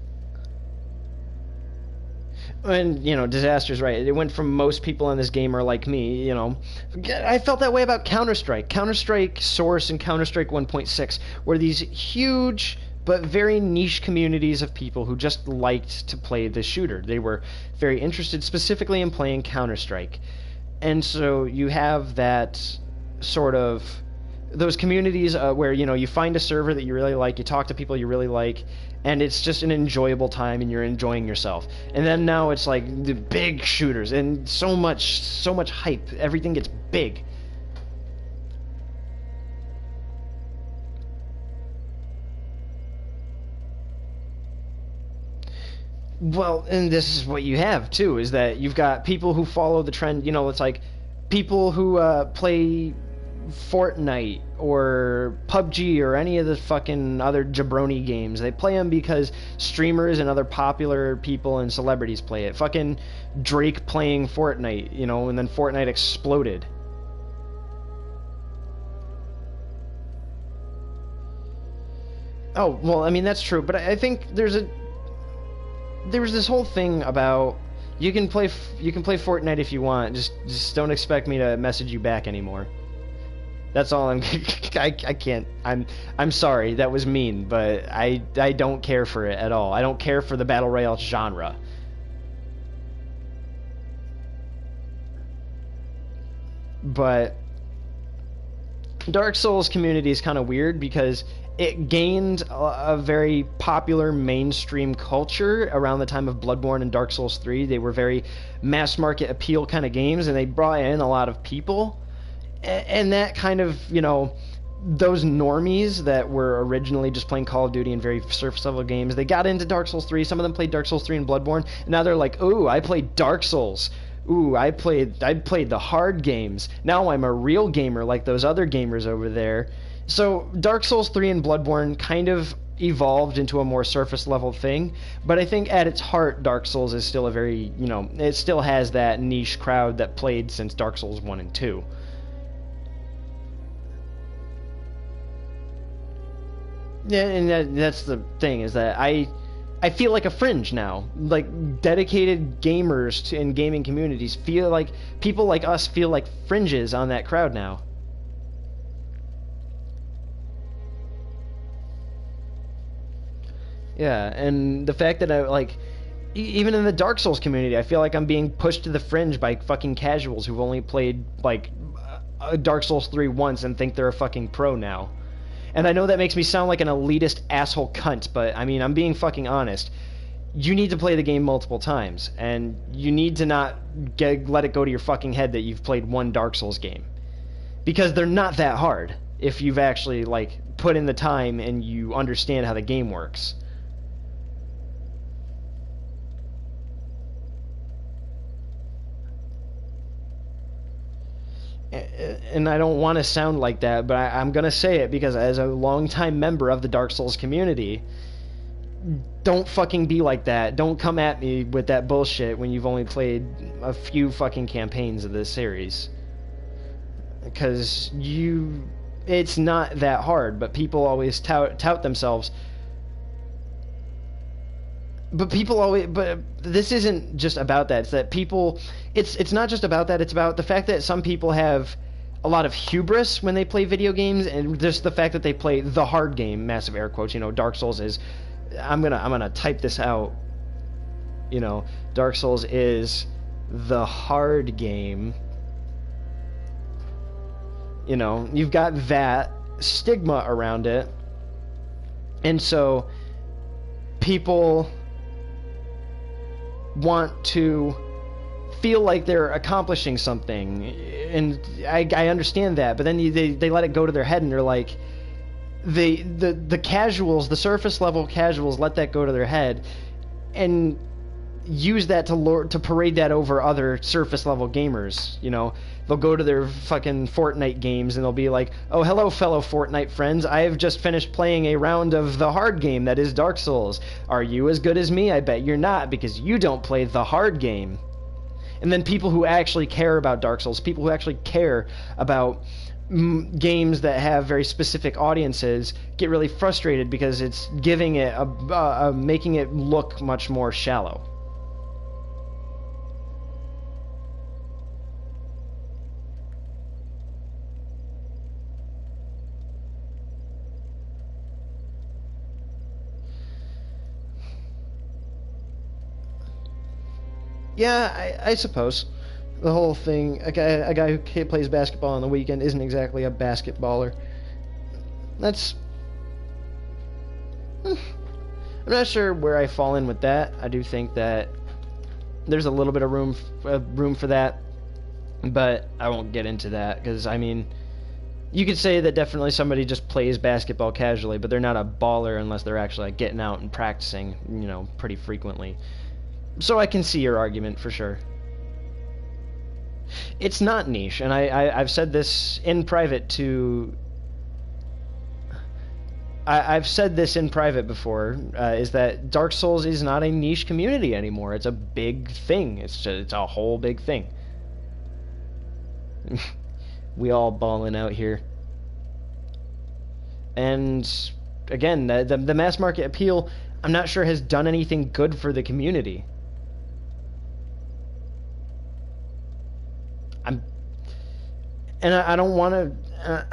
And, you know, Disaster's right. It went from most people in this game are like me, you know. I felt that way about Counter-Strike. Counter-Strike Source and Counter-Strike 1.6 were these huge but very niche communities of people who just liked to play the shooter. They were very interested specifically in playing Counter-Strike. And so you have that sort of... those communities where, you know, you find a server that you really like, you talk to people you really like, and it's just an enjoyable time and you're enjoying yourself. And then now it's like the big shooters and so much hype. Everything gets big. Well, and this is what you have too, is that you've got people who follow the trend, you know, it's like people who play Fortnite or PUBG or any of the fucking other jabroni games. They play them because streamers and other popular people and celebrities play it. Fucking Drake playing Fortnite, you know, and then Fortnite exploded. Oh, well, I mean, that's true, but I think there was this whole thing about you can play Fortnite if you want, just don't expect me to message you back anymore. That's all I can't. I'm sorry, that was mean, but I don't care for it at all. I don't care for the Battle Royale genre. But Dark Souls community is kind of weird because it gained a very popular mainstream culture around the time of Bloodborne and Dark Souls 3. They were very mass market appeal kind of games, and they brought in a lot of people. And that kind of, you know, those normies that were originally just playing Call of Duty and very surface level games, they got into Dark Souls 3. Some of them played Dark Souls 3 and Bloodborne, and now they're like, ooh, I played Dark Souls. Ooh, I played the hard games. Now I'm a real gamer like those other gamers over there. So Dark Souls 3 and Bloodborne kind of evolved into a more surface level thing, but I think at its heart Dark Souls is still a very, you know, it still has that niche crowd that played since Dark Souls 1 and 2. Yeah, and that's the thing, is that I feel like a fringe now. Like, dedicated gamers in gaming communities feel like, people like us feel like fringes on that crowd now. Yeah, and the fact that even in the Dark Souls community, I feel like I'm being pushed to the fringe by fucking casuals who've only played, like, Dark Souls 3 once and think they're a fucking pro now. And I know that makes me sound like an elitist asshole cunt, but, I mean, I'm being fucking honest. You need to play the game multiple times, and you need to not let it go to your fucking head that you've played one Dark Souls game. Because they're not that hard, if you've actually, like, put in the time and you understand how the game works. And I don't want to sound like that, but I'm going to say it because as a longtime member of the Dark Souls community, don't fucking be like that. Don't come at me with that bullshit when you've only played a few fucking campaigns of this series. Because it's not that hard, but people always tout themselves. But this isn't just about that. It's that people, it's not just about that. It's about the fact that some people have a lot of hubris when they play video games, and just the fact that they play the hard game, massive air quotes. You know, Dark Souls is, I'm gonna type this out. You know, Dark Souls is the hard game. You know, you've got that stigma around it, and so people want to feel like they're accomplishing something, and I understand that, but then they let it go to their head, and they're like, the casuals, the surface level casuals, let that go to their head, and use that to parade that over other surface level gamers. You know, they'll go to their fucking Fortnite games and they'll be like, oh, hello fellow Fortnite friends, I have just finished playing a round of the hard game that is Dark Souls. Are you as good as me? I bet you're not, because you don't play the hard game. And then people who actually care about Dark Souls, people who actually care about games that have very specific audiences, get really frustrated because it's giving it making it look much more shallow. Yeah, I suppose. The whole thing, a guy who plays basketball on the weekend isn't exactly a basketballer. That's... I'm not sure where I fall in with that. I do think that there's a little bit of room for that, but I won't get into that, because, I mean, you could say that definitely somebody just plays basketball casually, but they're not a baller unless they're actually like, getting out and practicing, you know, pretty frequently. So I can see your argument for sure. It's not niche, and I've said this in private to... I've said this in private before, is that Dark Souls is not a niche community anymore. It's a big thing. It's a whole big thing. We all balling out here. And, again, the mass market appeal, I'm not sure has done anything good for the community. I don't want to...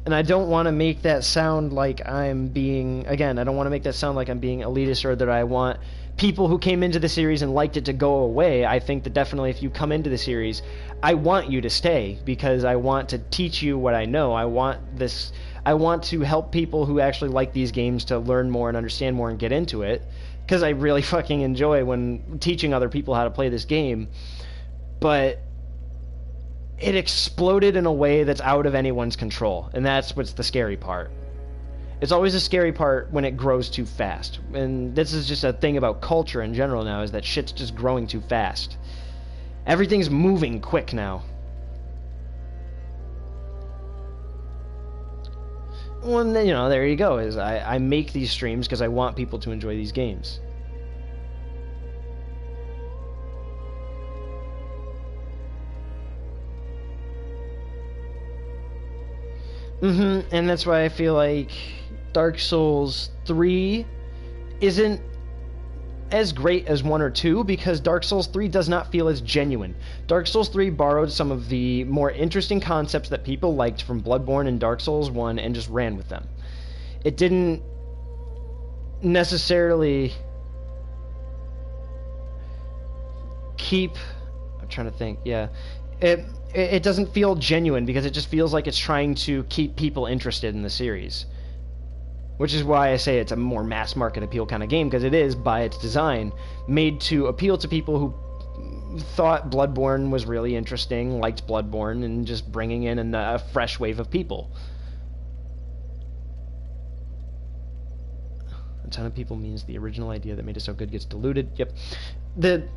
and I don't want to make that sound like I'm being... Again, I don't want to make that sound like I'm being elitist, or that I want people who came into the series and liked it to go away. I think that definitely if you come into the series, I want you to stay, because I want to teach you what I know. I want to help people who actually like these games to learn more and understand more and get into it, because I really fucking enjoy when teaching other people how to play this game. But it exploded in a way that's out of anyone's control, and that's what's the scary part. It's always a scary part when it grows too fast, and this is just a thing about culture in general now, is that shit's just growing too fast. Everything's moving quick now. Well, then, you know, there you go. Is I make these streams because I want people to enjoy these games. And that's why I feel like Dark Souls 3 isn't as great as 1 or 2, because Dark Souls 3 does not feel as genuine. Dark Souls 3 borrowed some of the more interesting concepts that people liked from Bloodborne and Dark Souls 1 and just ran with them. It didn't necessarily keep... I'm trying to think, yeah. It doesn't feel genuine, because it just feels like it's trying to keep people interested in the series. Which is why I say it's a more mass market appeal kind of game, because it is, by its design, made to appeal to people who thought Bloodborne was really interesting, liked Bloodborne, and just bringing in a fresh wave of people. A ton of people means the original idea that made it so good gets diluted. Yep. The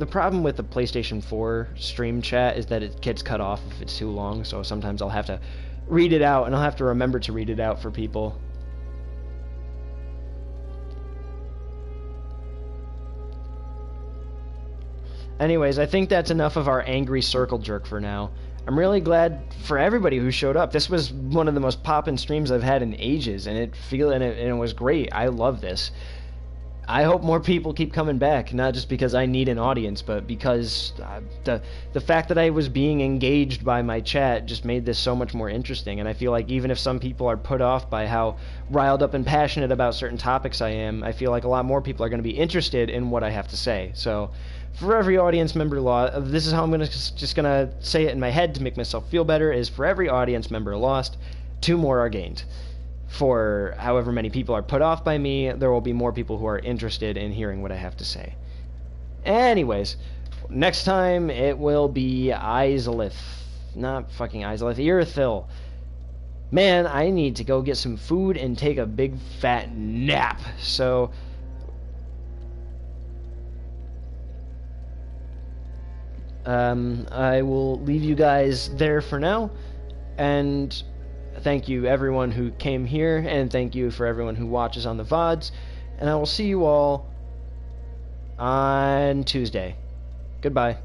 problem with the PlayStation 4 stream chat is that it gets cut off if it's too long, so sometimes I'll have to read it out, and I'll have to remember to read it out for people. Anyways, I think that's enough of our angry circle jerk for now. I'm really glad for everybody who showed up. This was one of the most poppin' streams I've had in ages, and it was great. I love this. I hope more people keep coming back, not just because I need an audience, but because the fact that I was being engaged by my chat just made this so much more interesting. And I feel like even if some people are put off by how riled up and passionate about certain topics I am, I feel like a lot more people are going to be interested in what I have to say. So for every audience member lost, this is how I'm just gonna say it in my head to make myself feel better, is for every audience member lost, 2 more are gained. For however many people are put off by me, there will be more people who are interested in hearing what I have to say. Anyways, next time it will be Izalith. Not fucking Izalith, Irithyll. Man, I need to go get some food and take a big fat nap. So I will leave you guys there for now, and thank you everyone who came here, and thank you for everyone who watches on the VODs, and I will see you all on Tuesday. Goodbye.